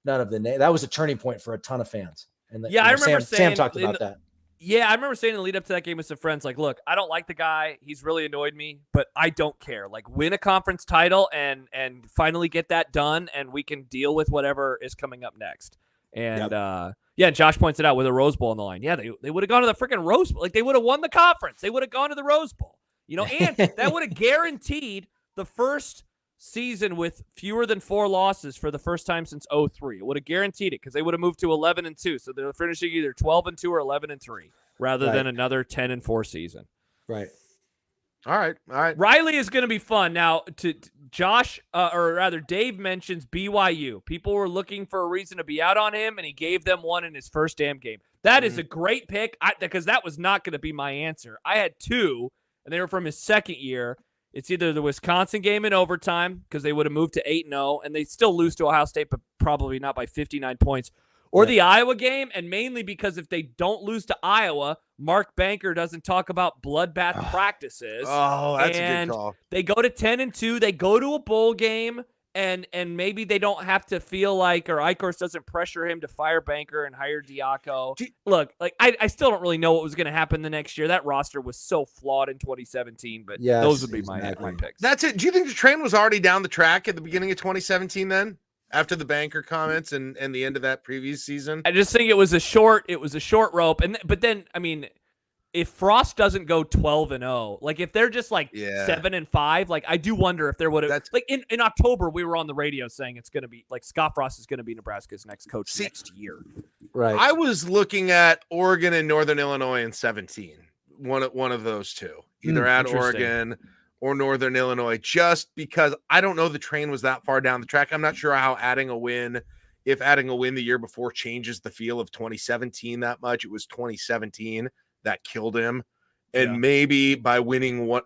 that was a turning point for a ton of fans. And I remember Sam talked about that. Yeah, I remember saying in the lead up to that game with some friends, like, look, I don't like the guy. He's really annoyed me, but I don't care. Like, win a conference title and finally get that done, and we can deal with whatever is coming up next. And, and Josh points it out with a Rose Bowl on the line. Yeah, they would have gone to the freaking Rose Bowl. Like, they would have won the conference. They would have gone to the Rose Bowl. And that would have guaranteed the first season with fewer than 4 losses for the first time since 2003. It would have guaranteed it because they would have moved to 11-2. So they're finishing either 12-2 or 11-3 rather than another 10-4 season. Right. All right. Riley is going to be fun. Now, to Josh, or rather Dave mentions BYU. People were looking for a reason to be out on him, and he gave them one in his first damn game. That is a great pick because that was not going to be my answer. I had 2, and they were from his second year. It's either the Wisconsin game in overtime because they would have moved to 8-0 and they still lose to Ohio State, but probably not by 59 points, or the Iowa game. And mainly because if they don't lose to Iowa, Mark Banker doesn't talk about bloodbath practices. Oh, that's a good call. They go to 10-2. They go to a bowl game. And maybe they don't have to feel like, or Eichhorst doesn't pressure him to fire Banker and hire Diaco. Look, like I still don't really know what was going to happen the next year. That roster was so flawed in 2017, but those would be my picks. That's it. Do you think the train was already down the track at the beginning of 2017 then? After the Banker comments and the end of that previous season? I just think it was a short rope. But then, I mean, if Frost doesn't go 12-0, like if they're just like 7-5, like I do wonder if there would have like in October we were on the radio saying it's going to be like Scott Frost is going to be Nebraska's next coach next year. Right. I was looking at Oregon and Northern Illinois in 17. One of those two, either at Oregon or Northern Illinois, just because I don't know the train was that far down the track. I'm not sure how if adding a win the year before changes the feel of 2017 that much. It was 2017 that killed him. And maybe by winning one,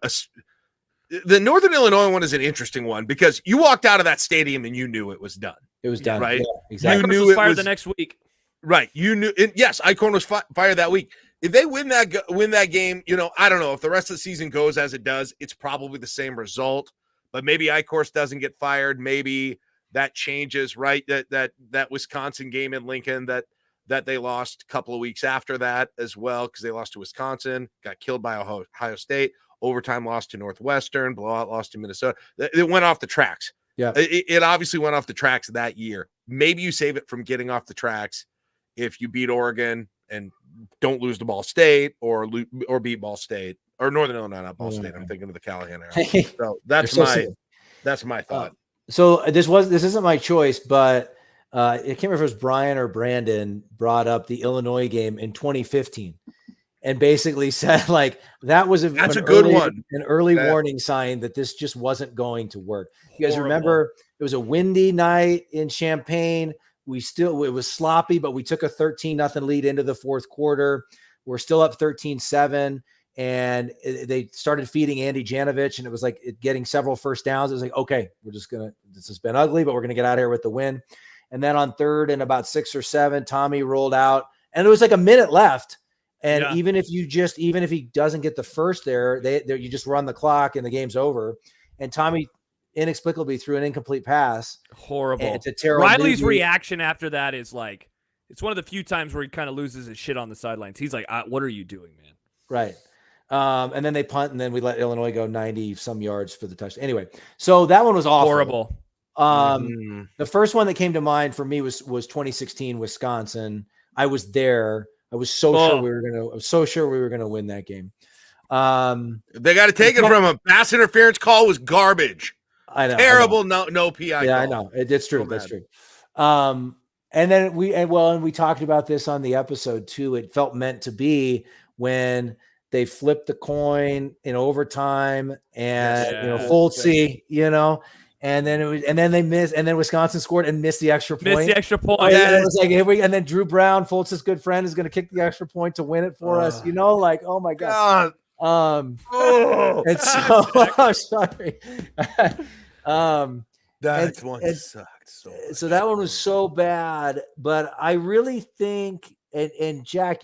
the Northern Illinois one is an interesting one because you walked out of that stadium and you knew it was done. It was done. Right. Yeah, exactly. You knew it was fired the next week. Right. You knew. And yes, Eichhorn was fired that week. If they win that game, I don't know if the rest of the season goes as it does, it's probably the same result, but maybe Eichhorst doesn't get fired. Maybe that changes, right? That Wisconsin game in Lincoln that they lost a couple of weeks after that as well, because they lost to Wisconsin, got killed by Ohio State, overtime lost to Northwestern, blowout lost to Minnesota. It went off the tracks. Yeah. It obviously went off the tracks that year. Maybe you save it from getting off the tracks if you beat Oregon and don't lose to Ball State or beat Ball State or Northern Illinois, not Ball State. I'm thinking of the Callahan era. So that's my thought. So this isn't my choice, but I can't remember if it was Brian or Brandon brought up the Illinois game in 2015 and basically said like that's a good one, an early warning sign that this just wasn't going to work. You guys remember it was a windy night in Champaign. It was sloppy, but we took a 13-0 lead into the fourth quarter. We're still up 13-7. And they started feeding Andy Janovich, and it was like getting several first downs. It was like, okay, this has been ugly, but we're going to get out of here with the win. And then on third and about 6 or 7, Tommy rolled out, and it was like a minute left. And even if he doesn't get the first there, you just run the clock and the game's over. And Tommy inexplicably threw an incomplete pass. Horrible. It's a terrible. Riley's reaction after that is like, it's one of the few times where he kind of loses his shit on the sidelines. He's like, what are you doing, man? Right. And then they punt, and then we let Illinois go 90 some yards for the touchdown. Anyway, so that one was awful. Horrible. The first one that came to mind for me was 2016 Wisconsin. I was there. I was so sure we were gonna win that game. They got to take it from him. Pass interference call was garbage. I know. Terrible. No PI. Yeah, call. I know. It's true. That's true. And then we talked about this on the episode too. It felt meant to be when they flipped the coin in overtime and Foltzy, and then they missed, and then Wisconsin scored and missed the extra point. Missed the extra point. It was like, and then Drew Brown, Foltz's good friend, is going to kick the extra point to win it for us. Oh my God. Oh, And so I'm sorry. that one sucked so much. So that one was so bad, but I really think, and Jack,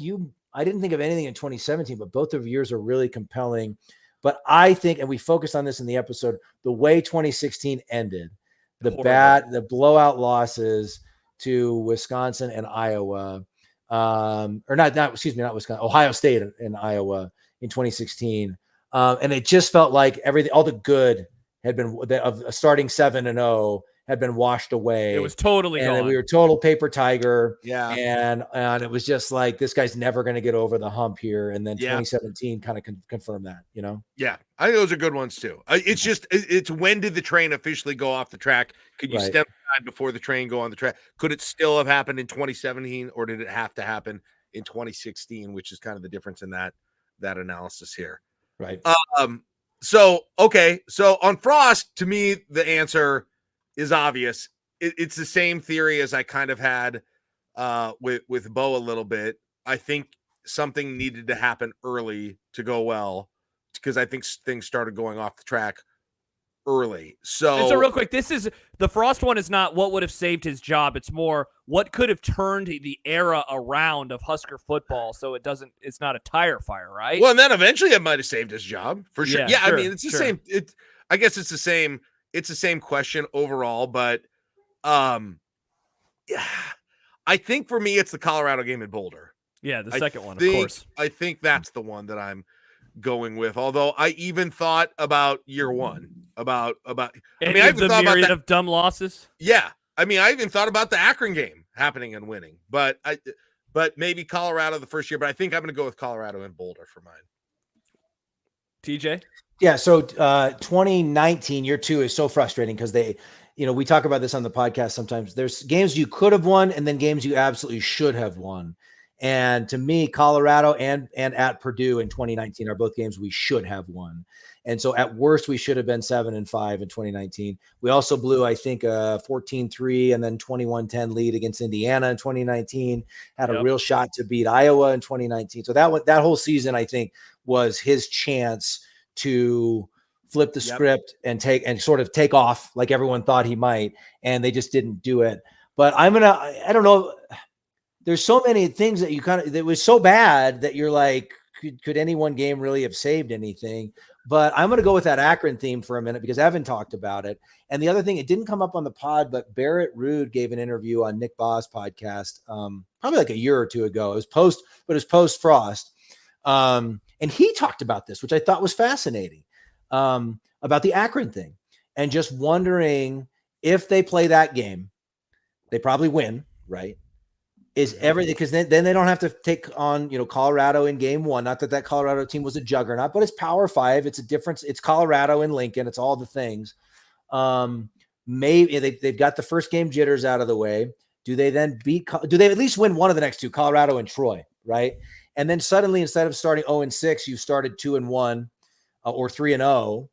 I didn't think of anything in 2017, but both of yours are really compelling. But I think, and we focused on this in the episode, the way 2016 ended, the blowout losses to Wisconsin and Iowa, or not Wisconsin, Ohio State and Iowa in 2016. And it just felt like everything, all the good had been of starting 7-0 had been washed away. It was totally gone. We were total paper tiger. Yeah. And it was just like, this guy's never going to get over the hump here. And then 2017 kind of confirmed that, Yeah. I think those are good ones too. It's just, it's when did the train officially go off the track? Could you step aside before the train go on the track? Could it still have happened in 2017 or did it have to happen in 2016, which is kind of the difference in that analysis here. Right. So on Frost, to me, the answer is obvious. It's the same theory as I kind of had with Bo a little bit. I think something needed to happen early to go well, because I think things started going off the track early. So real quick, the Frost one is not what would have saved his job. It's more what could have turned the era around of Husker football. So it's not a tire fire, right? Well, and then eventually it might have saved his job for sure. Yeah, sure, I mean, it's the same. I guess it's the same. It's the same question overall, but yeah, I think for me, it's the Colorado game in Boulder. Yeah, the second one, of course. I think that's the one that I'm going with. Although I even thought about year one, about I even thought about that of dumb losses. Yeah, I mean, I even thought about the Akron game happening and winning, but maybe Colorado the first year. But I think I'm going to go with Colorado and Boulder for mine. TJ. Yeah. So 2019 year two is so frustrating because we talk about this on the podcast sometimes. There's games you could have won and then games you absolutely should have won. And to me, Colorado and at Purdue in 2019 are both games we should have won. And so at worst, we should have been 7-5 in 2019. We also blew, I think, a 14-3 and then 21-10 lead against Indiana in 2019, had a real shot to beat Iowa in 2019. So that whole season, I think, was his chance to flip the script and sort of take off like everyone thought he might. And they just didn't do it. But I don't know. There's so many things that that was so bad that you're like, could any one game really have saved anything? But I'm going to go with that Akron theme for a minute because Evan talked about it. And the other thing, it didn't come up on the pod, but Barrett Ruud gave an interview on Nick Baugh's podcast probably like a year or two ago. It was post Frost. And he talked about this, which I thought was fascinating, about the Akron thing and just wondering if they play that game, they probably win, right? Is everything, because then they don't have to take on Colorado in game one. Not that Colorado team was a juggernaut, but it's Power 5. It's a difference. It's Colorado and Lincoln. It's all the things. Maybe they've got the first game jitters out of the way. Do they then do they at least win one of the next two, Colorado and Troy, right? And then suddenly, instead of starting 0-6, you've started 2-1 or 3-0.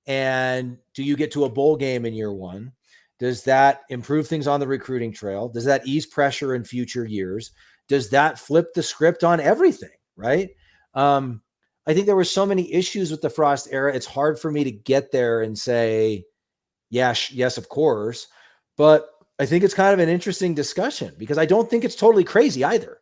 And do you get to a bowl game in year one? Does that improve things on the recruiting trail? Does that ease pressure in future years? Does that flip the script on everything, right? I think there were so many issues with the Frost era. It's hard for me to get there and say, yes, of course. But I think it's kind of an interesting discussion because I don't think it's totally crazy either.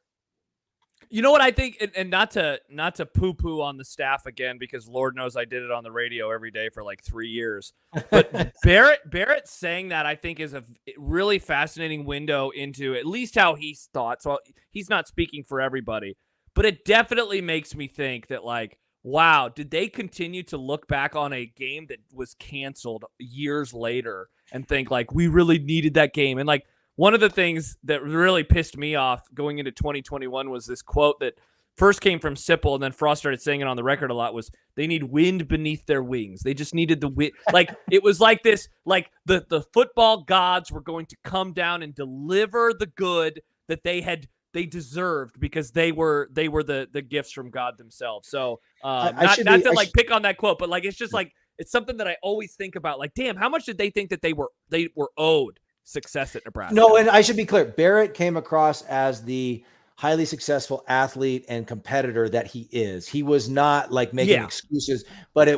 You know what I think, and not to poo-poo on the staff again, because Lord knows I did it on the radio every day for like 3 years. But Barrett saying that, I think, is a really fascinating window into at least how he's thought. So he's not speaking for everybody, but it definitely makes me think that, like, wow, did they continue to look back on a game that was canceled years later and think, like, we really needed that game? And, like, one of the things that really pissed me off going into 2021 was this quote that first came from Sipple, and then Frost started saying it on the record a lot, was they need wind beneath their wings. They just needed the wind. Like, it was like this, like the football gods were going to come down and deliver the good that they deserved because they were the gifts from God themselves. So not to pick on that quote, but like, it's just like, it's something that I always think about. Like, damn, how much did they think that they were owed success at Nebraska? No, and I should be clear. Barrett came across as the highly successful athlete and competitor that he is. He was not like making excuses, but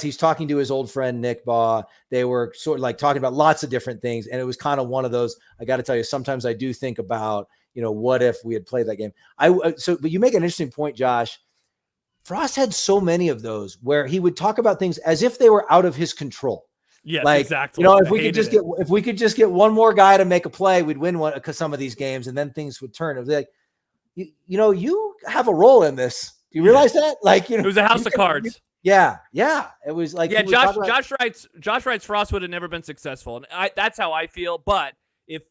he's talking to his old friend, Nick Baugh. They were sort of like talking about lots of different things. And it was kind of one of those, I got to tell you, sometimes I do think about, what if we had played that game? But you make an interesting point, Josh. Frost had so many of those where he would talk about things as if they were out of his control. Yes, like, exactly. If we could just get one more guy to make a play, we'd win one because some of these games, and then things would turn. It was like, you have a role in this. Do you realize that? Like, it was a house of cards. Yeah. It was like, Josh writes Frost would have never been successful, and that's how I feel. But if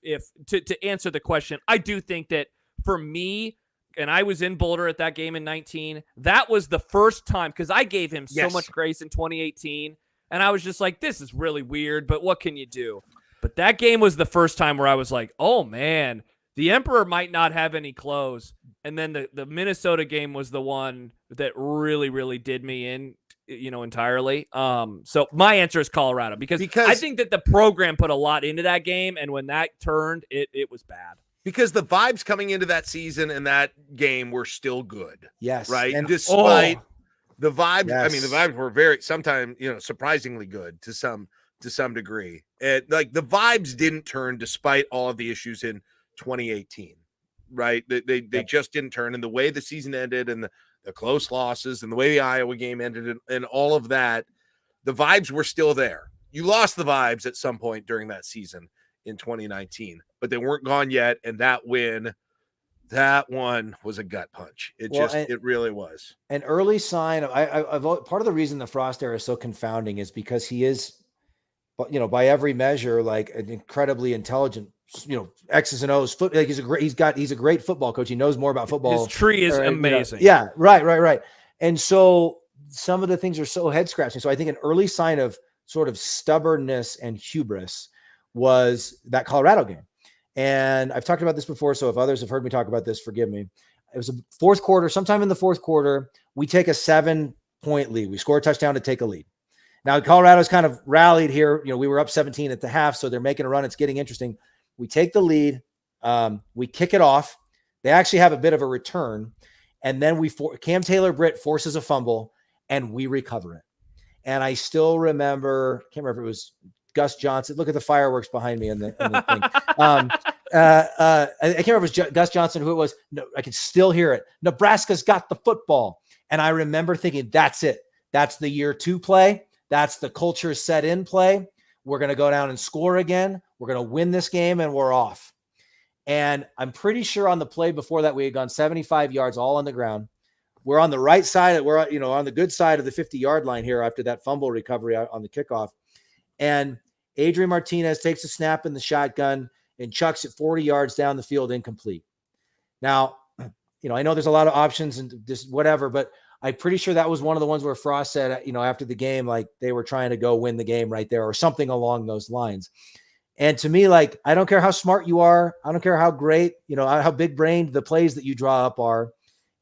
to answer the question, I do think that for me, and I was in Boulder at that game in 19. That was the first time, because I gave him so much grace in 2018. And I was just like, this is really weird, but what can you do? But that game was the first time where I was like, oh, man, the Emperor might not have any clothes. And then the Minnesota game was the one that really, really did me in, entirely. So my answer is Colorado, because I think that the program put a lot into that game. And when that turned, it was bad. Because the vibes coming into that season and that game were still good. Yes. Right. And despite the vibes, yes. I mean, the vibes were sometimes, surprisingly good to some degree. And like the vibes didn't turn despite all of the issues in 2018. Right. They just didn't turn. And the way the season ended and the close losses and the way the Iowa game ended and all of that, the vibes were still there. You lost the vibes at some point during that season in 2019, but they weren't gone yet. And that one was a gut punch. It really was an early sign of part of the reason the Frost era is so confounding is because he is, by every measure, like an incredibly intelligent, X's and O's foot. Like he's a great football coach. He knows more about football. His tree is amazing. Yeah. Right. And so some of the things are so head scratching. So I think an early sign of sort of stubbornness and hubris was that Colorado game. And I've talked about this before, so if others have heard me talk about this, forgive me. It was a fourth quarter. Sometime in the fourth quarter, we take a 7-point lead. We score a touchdown to take a lead. Now, Colorado's kind of rallied here. We were up 17 at the half, so they're making a run. It's getting interesting. We take the lead. We kick it off. They actually have a bit of a return. And then Cam Taylor-Britt forces a fumble, and we recover it. And I still remember, can't remember if it was Gus Johnson. Look at the fireworks behind me in the thing. I can't remember if it was Gus Johnson, who it was. No, I can still hear it. Nebraska's got the football. And I remember thinking, that's it. That's the year 2 play. That's the culture set in play. We're going to go down and score again. We're going to win this game and we're off. And I'm pretty sure on the play before that, we had gone 75 yards all on the ground. We're on the right side. We're, on the good side of the 50-yard line here after that fumble recovery on the kickoff. And Adrian Martinez takes a snap in the shotgun and chucks it 40 yards down the field, incomplete. Now, I know there's a lot of options and just whatever, but I'm pretty sure that was one of the ones where Frost said, after the game, like they were trying to go win the game right there or something along those lines. And to me, like, I don't care how smart you are. I don't care how great, how big brained the plays that you draw up are.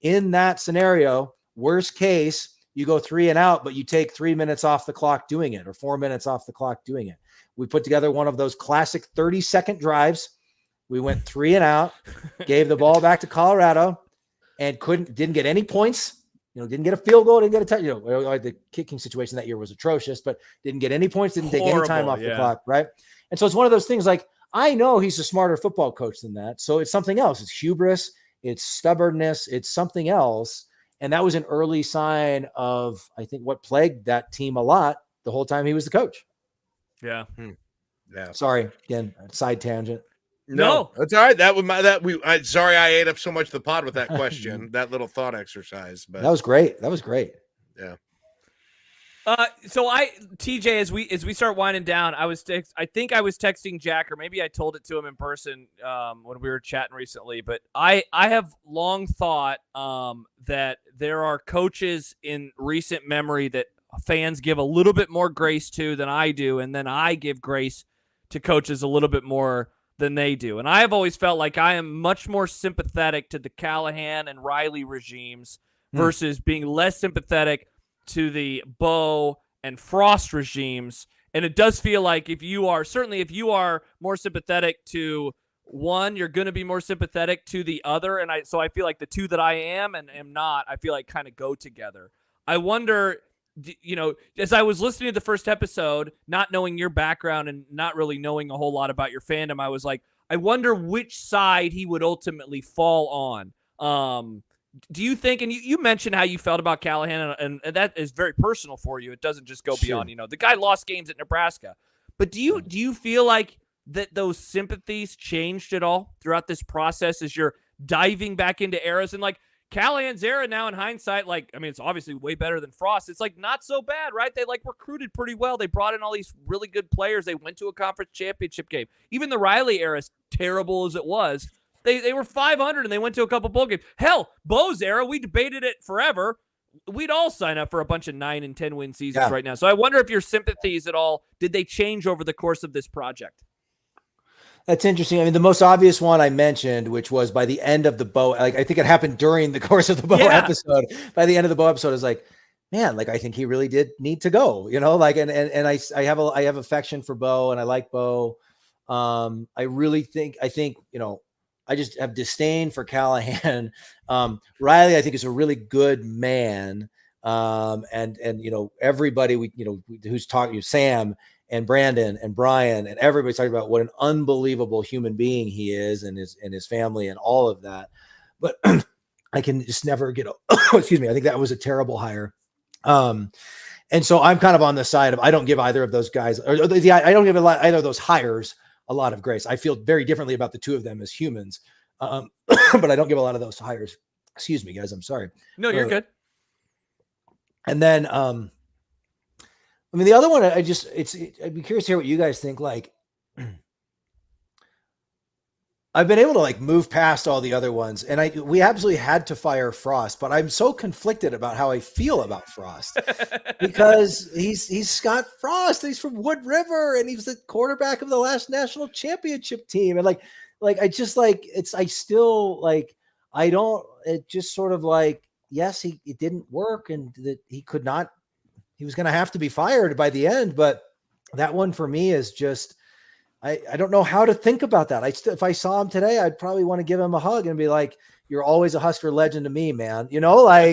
In that scenario, worst case, you go 3 and out, but you take 3 minutes off the clock doing it or 4 minutes off the clock doing it. We put together one of those classic 30-second drives. We went 3 and out, gave the ball back to Colorado, and didn't get any points. Didn't get a field goal, didn't get a touchdown. The kicking situation that year was atrocious, but didn't get any points, didn't take any time off the clock, right? And so it's one of those things like, I know he's a smarter football coach than that. So it's something else. It's hubris, it's stubbornness, it's something else. And that was an early sign of, I think, what plagued that team a lot the whole time he was the coach. Yeah. Yeah. Sorry, again, side tangent. No, that's all right. Sorry I ate up so much of the pod with that question, that little thought exercise. But that was great. Yeah. So TJ, as we start winding down, I think I was texting Jack, or maybe I told it to him in person when we were chatting recently. But I have long thought that there are coaches in recent memory that fans give a little bit more grace to than I do, and then I give grace to coaches a little bit more than they do. And I have always felt like I am much more sympathetic to the Callahan and Riley regimes versus being less sympathetic to the Bo and Frost regimes. And it does feel like if you are more sympathetic to one, you're going to be more sympathetic to the other. And so I feel like the two that I am and am not, I feel like kind of go together. I wonder, as I was listening to the first episode, not knowing your background and not really knowing a whole lot about your fandom, I was like, I wonder which side he would ultimately fall on. Do you think, and you mentioned how you felt about Callahan, and that is very personal for you. It doesn't just go beyond, the guy lost games at Nebraska. But do you feel like that those sympathies changed at all throughout this process as you're diving back into eras? And like Callahan's era now in hindsight, it's obviously way better than Frost. It's like not so bad, right? They recruited pretty well. They brought in all these really good players. They went to a conference championship game. Even the Riley era, as terrible as it was, they were 500 and they went to a couple bowl games. Hell, Bo's era, we debated it forever. We'd all sign up for a bunch of 9 and 10 win seasons right now. So I wonder if your sympathies at all, did they change over the course of this project? That's interesting. I mean, the most obvious one I mentioned, which was by the end of the Bo, I think it happened during the course of the Bo episode. By the end of the Bo episode, I was like, man, I think he really did need to go, and I have affection for Bo and I like Bo. I think, I just have disdain for Callahan. Riley, I think, is a really good man. And everybody who's talking, Sam and Brandon and Brian and everybody's talking about what an unbelievable human being he is and his family and all of that. But I can just never get, excuse me. I think that was a terrible hire. And so I'm kind of on the side of, I don't give either of those guys I don't give either of those hires a lot of grace. I feel very differently about the two of them as humans. But I don't give a lot of those hires. Excuse me, guys. I'm sorry. No, you're good. And then, the other one, I'd be curious to hear what you guys think. I've been able to move past all the other ones, and we absolutely had to fire Frost, but I'm so conflicted about how I feel about Frost because he's Scott Frost. He's from Wood River, and he's the quarterback of the last national championship team. And yes, it didn't work, and that he was going to have to be fired by the end. But that one for me is just, I don't know how to think about that. If I saw him today, I'd probably want to give him a hug and be like, you're always a Husker legend to me, man. I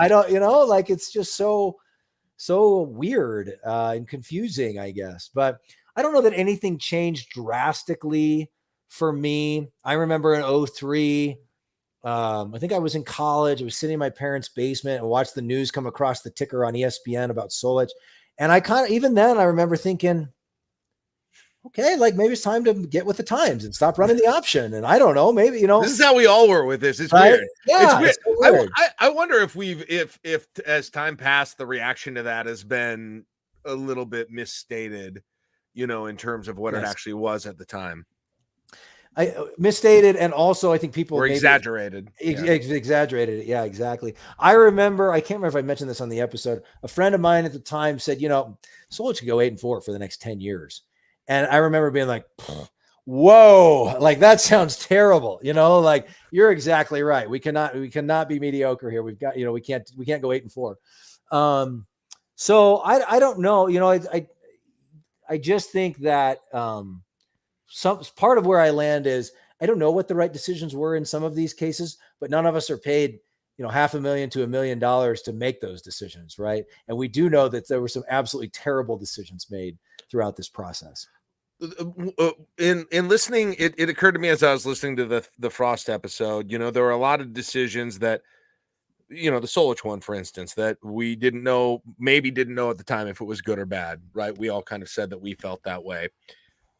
don't, it's just so weird and confusing, I guess. But I don't know that anything changed drastically for me. I remember in 2003, I think I was in college. I was sitting in my parents' basement and watched the news come across the ticker on ESPN about Solich. And even then I remember thinking, okay, maybe it's time to get with the times and stop running the option. And I don't know, maybe, this is how we all were with this. It's right? weird. Yeah, it's weird. So weird. I wonder if as time passed, the reaction to that has been a little bit misstated, in terms of what it actually was at the time. I misstated, and also I think people were exaggerated. Exaggerated it. Yeah, exactly. I remember, I can't remember if I mentioned this on the episode. A friend of mine at the time said, Solich could go 8-4 for the next 10 years. And I remember being like, whoa, that sounds terrible. You're exactly right. We cannot be mediocre here. We've got, we can't go 8-4. So I don't know, I just think that, some part of where I land is I don't know what the right decisions were in some of these cases, but none of us are paid, $500,000 to $1 million to make those decisions. Right. And we do know that there were some absolutely terrible decisions made throughout this process. In listening, it occurred to me as I was listening to the Frost episode, there were a lot of decisions that, the Solich one, for instance, that we didn't know at the time if it was good or bad. Right. We all kind of said that we felt that way.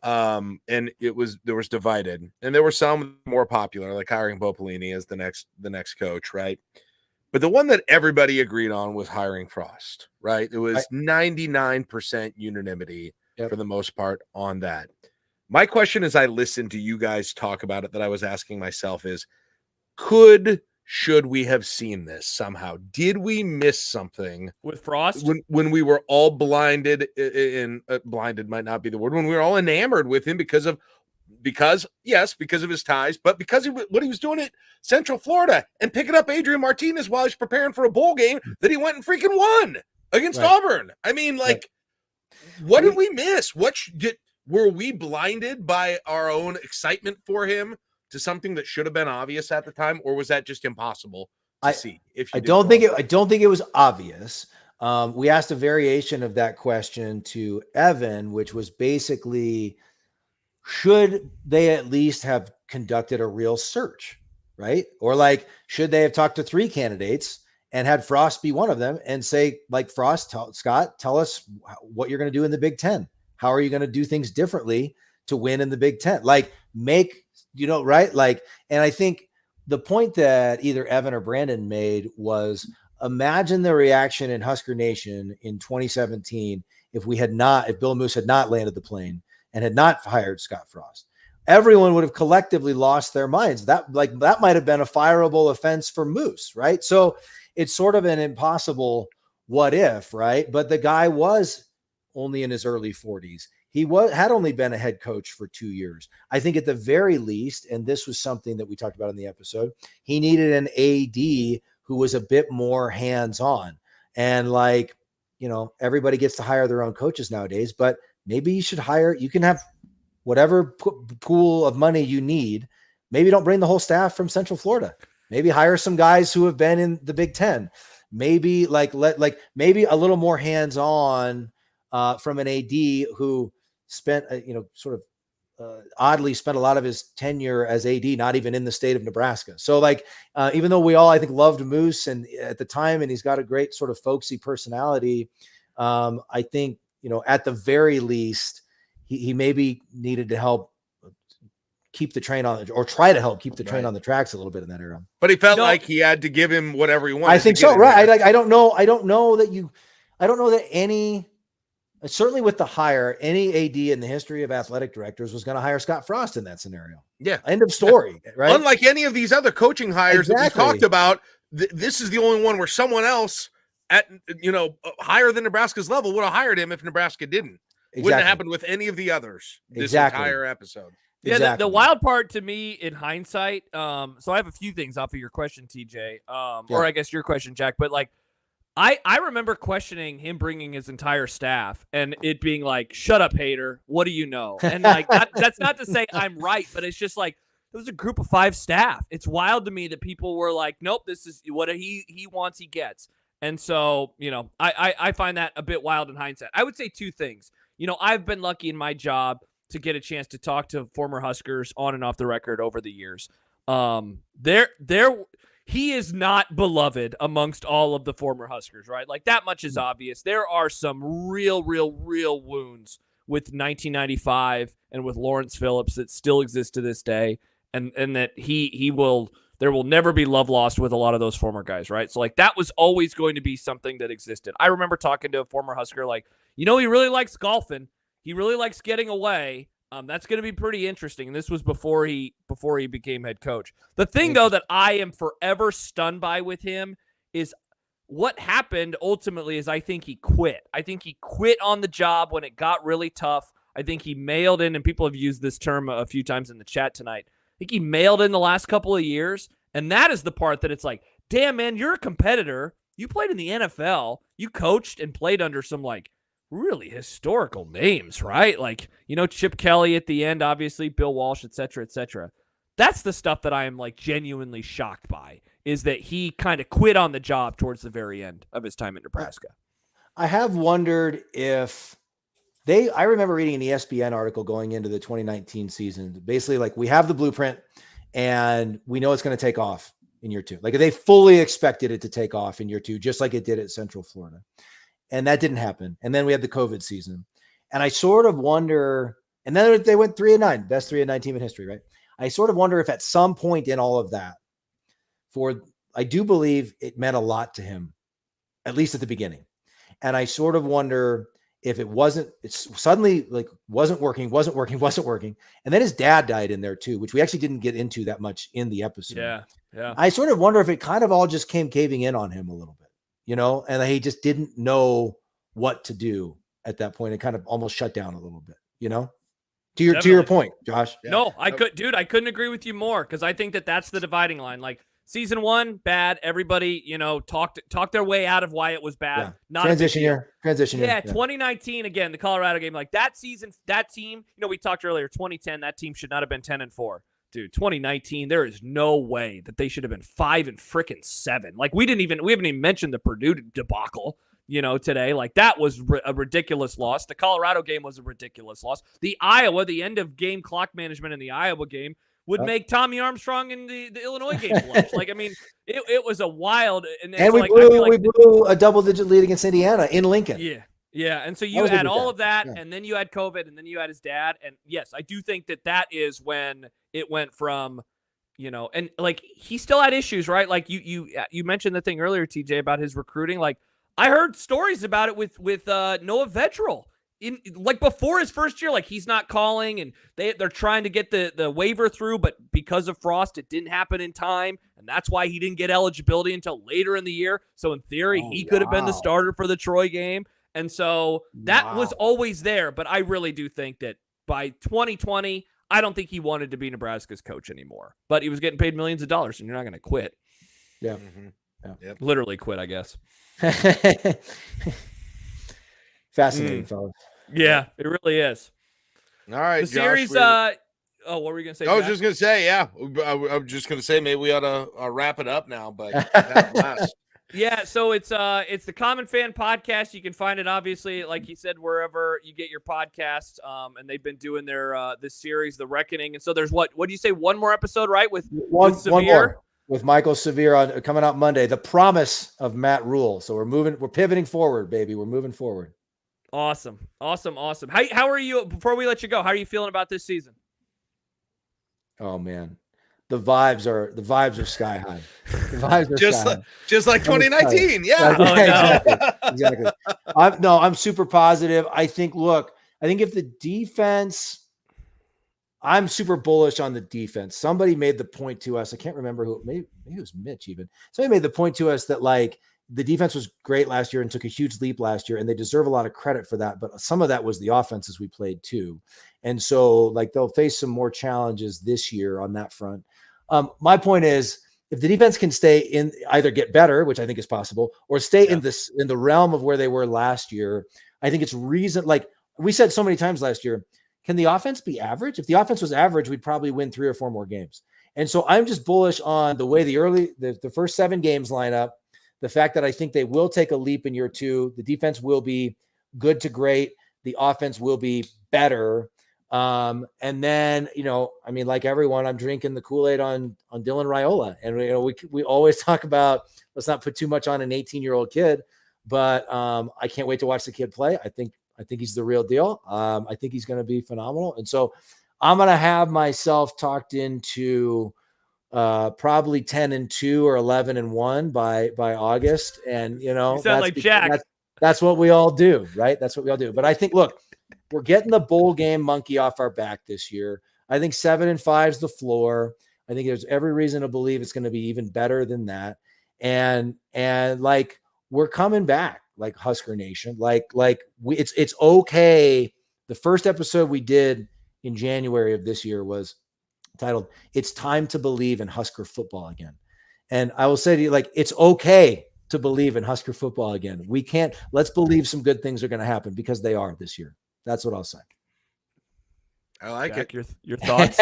And there was divided, and there were some more popular, like hiring Bo Pelini as the next coach, right? But the one that everybody agreed on was hiring Frost, right? It was 99% unanimity for the most part on that. My question as I listened to you guys talk about it that I was asking myself is, should we have seen this somehow? Did we miss something with Frost when we were all blinded? Blinded might not be the word. When we were all enamored with him because of his ties, but because of what he was doing at Central Florida and picking up Adrian Martinez while he's preparing for a bowl game that he went and freaking won against Auburn. I mean, what did we miss? were we blinded by our own excitement for him to something that should have been obvious at the time, or was that just impossible to see? If I don't think it was obvious. We asked a variation of that question to Evan, which was basically, should they at least have conducted a real search, right? Or like, should they have talked to 3 candidates and had Frost be one of them and say, like, Frost, Scott, tell us what you're going to do in the Big Ten. How are you going to do things differently to win in the Big Ten? Like, make, right? Like, and I think the point that either Evan or Brandon made was, imagine the reaction in Husker Nation in 2017 if Bill Moose had not landed the plane and had not hired Scott Frost. Everyone would have collectively lost their minds. That might have been a fireable offense for Moose, right? So it's sort of an impossible what if, right? But the guy was only in his early 40s. He had only been a head coach for 2 years. I think at the very least, and this was something that we talked about in the episode, he needed an AD who was a bit more hands-on. And like, everybody gets to hire their own coaches nowadays, but maybe you can have whatever pool of money you need. Maybe don't bring the whole staff from Central Florida. Maybe hire some guys who have been in the Big Ten. Maybe maybe a little more hands-on from an AD who spent, oddly spent a lot of his tenure as AD, not even in the state of Nebraska. So even though we all, I think, loved Moose and at the time, and he's got a great sort of folksy personality, I think, at the very least, he maybe needed to help keep the train on, or try to help keep the train on the tracks a little bit in that era. But he felt like he had to give him whatever he wanted. I think so. Right. I don't know that any, certainly with the hire, any AD in the history of athletic directors was going to hire Scott Frost in that scenario. Yeah. End of story. Right. Unlike any of these other coaching hires that we talked about, this is the only one where someone else at, higher than Nebraska's level would have hired him if Nebraska didn't. Wouldn't have happened with any of the others this entire episode. Yeah, exactly. The wild part to me in hindsight, so I have a few things off of your question, TJ, or I guess your question, Jack, but I remember questioning him bringing his entire staff and it being like, shut up, hater, what do you know? And that's not to say I'm right, but it's just like, it was a group of 5 staff. It's wild to me that people were like, nope, this is what he wants, he gets. And so, I find that a bit wild in hindsight. I would say 2 things. I've been lucky in my job to get a chance to talk to former Huskers on and off the record over the years. He is not beloved amongst all of the former Huskers, right? Like, that much is obvious. There are some real wounds with 1995 and with Lawrence Phillips that still exist to this day, and that there will never be love lost with a lot of those former guys, right? So that was always going to be something that existed. I remember talking to a former Husker, he really likes golfing. He really likes getting away. That's going to be pretty interesting. And this was before he became head coach. The thing, though, that I am forever stunned by with him is what happened ultimately is I think he quit. I think he quit on the job when it got really tough. I think he mailed in, and people have used this term a few times in the chat tonight. I think he mailed in the last couple of years. And that is the part that it's like, damn, man, you're a competitor. You played in the NFL. You coached and played under some really historical names, right? Chip Kelly at the end, obviously, Bill Walsh, et cetera, et cetera. That's the stuff that I am genuinely shocked by, is that he kind of quit on the job towards the very end of his time at Nebraska. I have wondered if I remember reading an ESPN article going into the 2019 season. Basically, we have the blueprint and we know it's going to take off in year 2. They fully expected it to take off in year 2, just like it did at Central Florida. And that didn't happen. And then we had the COVID season. And I sort of wonder, and then they went 3-9, best 3-9 team in history, right? I sort of wonder if at some point in all of that, I do believe it meant a lot to him, at least at the beginning. And I sort of wonder if it's suddenly wasn't working. And then his dad died in there too, which we actually didn't get into that much in the episode. Yeah. I sort of wonder if it kind of all just came caving in on him a little bit. And he just didn't know what to do at that point and kind of almost shut down a little bit, to your point, Josh. Yeah. No, I couldn't agree with you more, because I think that's the dividing line. Season 1, bad. Everybody, talked their way out of why it was bad. Yeah. Not Transition a big deal. year. Transition Yeah, year. 2019, again, the Colorado game, like that season, that team, we talked earlier, 2010, that team should not have been 10-4. Dude, 2019, there is no way that they should have been 5-7. Like we haven't even mentioned the Purdue debacle, today. Like that was a ridiculous loss. The Colorado game was a ridiculous loss. The end of game clock management in the Iowa game would make Tommy Armstrong in the Illinois game blush. Like, I mean, it was a wild. And we blew a double-digit lead against Indiana in Lincoln. Yeah. Yeah, and so you had all of that, and then you had COVID, and then you had his dad. And yes, I do think that is when it went from, and like he still had issues, right? Like you mentioned the thing earlier, TJ, about his recruiting. Like I heard stories about it with Noah Vedral like before his first year. Like he's not calling, and they're trying to get the waiver through, but because of Frost, it didn't happen in time, and that's why he didn't get eligibility until later in the year. So in theory, he could have been the starter for the Troy game. And so that was always there. But I really do think that by 2020, I don't think he wanted to be Nebraska's coach anymore. But he was getting paid millions of dollars, and you're not going to quit. Yeah. Mm-hmm. Yeah. Yep. Literally quit, I guess. Fascinating, fellas. Yeah, it really is. All right, the series. Josh, what were we going to say? I was just going to say, I was just going to say maybe we ought to wrap it up now, but that last. Yeah, so it's the Common Fan Podcast. You can find it, obviously, like you said, wherever you get your podcasts. And they've been doing their this series, The Reckoning. And so there's what do you say? One more episode, right? With Severe? One more with Michael Severe coming out Monday. The promise of Matt Rule. So we're pivoting forward, baby. We're moving forward. Awesome. How are you? Before we let you go, how are you feeling about this season? Oh man. The vibes are sky high. The vibes are just like 2019. Yeah. Exactly. I'm super positive. I think if the defense, I'm super bullish on the defense. Somebody made the point to us. I can't remember who, maybe it was Mitch even. Somebody made the point to us that like the defense was great last year and took a huge leap last year, and they deserve a lot of credit for that. But some of that was the offenses we played too. And so like they'll face some more challenges this year on that front. My point is, if the defense can stay in, either get better, which I think is possible, or stay in the realm of where they were last year, I think it's reason. Like we said so many times last year, can the offense be average? If the offense was average, we'd probably win 3 or 4 more games. And so I'm just bullish on the way the first 7 games line up. The fact that I think they will take a leap in year 2. The defense will be good to great. The offense will be better. And then, like everyone, I'm drinking the Kool-Aid on Dylan Raiola. And, we always talk about, let's not put too much on an 18-year-old kid, but I can't wait to watch the kid play. I think he's the real deal. I think he's going to be phenomenal. And so I'm going to have myself talked into probably 10-2 or 11-1 by August. And, you sound like Jack. That's what we all do, right? That's what we all do. But I think, look, we're getting the bowl game monkey off our back this year. I think 7-5 is the floor. I think there's every reason to believe it's going to be even better than that. And like we're coming back, like Husker Nation. It's okay. The first episode we did in January of this year was titled "It's Time to Believe in Husker Football Again." And I will say to you, like, it's okay to believe in Husker football again. Let's believe some good things are going to happen, because they are this year. That's what I'll say. I like Jack, it. Your thoughts?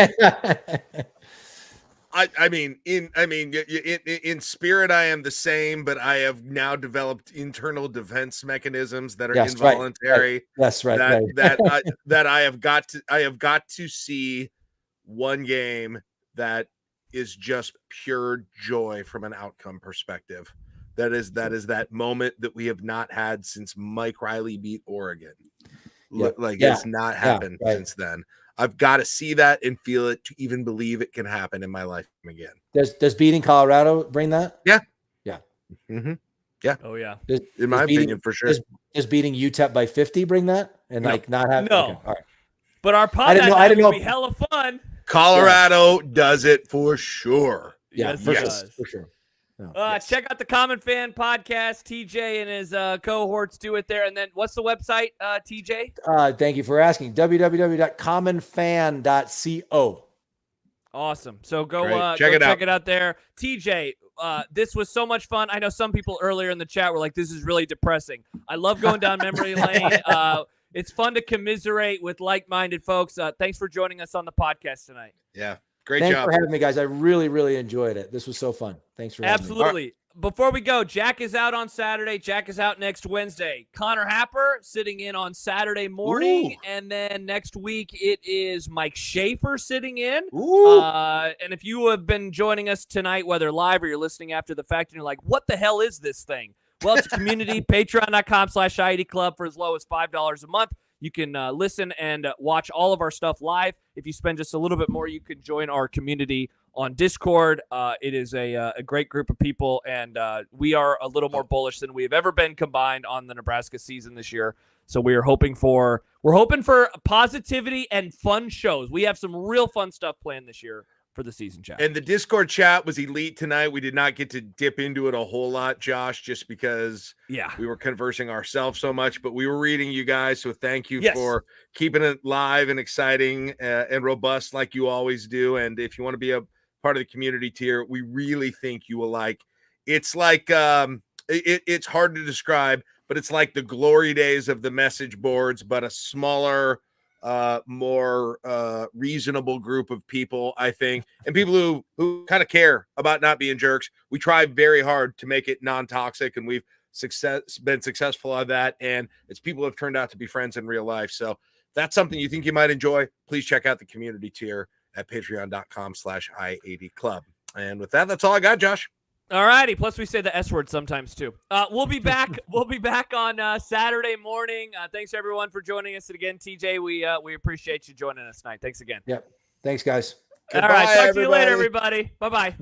I mean, in spirit, I am the same, but I have now developed internal defense mechanisms that are involuntary. Right. That's right. That I have got to see one game that is just pure joy from an outcome perspective. That is that moment that we have not had since Mike Riley beat Oregon. It's not happened since then. I've got to see that and feel it to even believe it can happen in my life again. Does beating Colorado bring that? Yeah. Yeah. Mm-hmm. Yeah. Oh yeah. In my opinion, for sure. Does beating UTEP by 50 bring that? And not have no. Okay. All right. But our podcast I didn't know. Be hella fun. Colorado does it for sure. Yeah, yes, for sure. No, Check out the Common Fan Podcast. TJ and his cohorts do it there. And then what's the website, TJ? Thank you for asking. www.commonfan.co. Awesome. So go check it out there. TJ, this was so much fun. I know some people earlier in the chat were like, this is really depressing. I love going down memory lane. It's fun to commiserate with like-minded folks. Thanks for joining us on the podcast tonight. Yeah. Great Thanks job. for having me, guys. I really, really enjoyed it. This was so fun. Thanks for having me. Absolutely. Before we go, Jack is out on Saturday. Jack is out next Wednesday. Connor Happer sitting in on Saturday morning. Ooh. And then next week it is Mike Schaefer sitting in. Ooh. And if you have been joining us tonight, whether live or you're listening after the fact, and you're like, what the hell is this thing? Well, it's a community. Patreon.com/I-80 Club for as low as $5 a month. You can listen and watch all of our stuff live. If you spend just a little bit more, you can join our community on Discord. It is a great group of people, and we are a little more bullish than we've ever been combined on the Nebraska season this year. So we're hoping for positivity and fun shows. We have some real fun stuff planned this year for the season, Jack. And the Discord chat was elite tonight. We did not get to dip into it a whole lot, Josh, just because we were conversing ourselves so much, but we were reading you guys. So thank you for keeping it live and exciting and robust like you always do. And if you want to be a part of the community tier, we really think you will like. It's like it's hard to describe, but it's like the glory days of the message boards, but a smaller, more reasonable group of people, I think, and people who kind of care about not being jerks. We try very hard to make it non-toxic, and we've been successful on that, and it's people who have turned out to be friends in real life. So if that's something you think you might enjoy, please check out the community tier at patreon.com/I-80 Club. And with that, that's all I got, Josh. All righty. Plus, we say the S word sometimes too. We'll be back. We'll be back on Saturday morning. Thanks everyone for joining us. And again, TJ, we appreciate you joining us tonight. Thanks again. Yep. Thanks, guys. All right. Talk to you later, everybody. Bye-bye.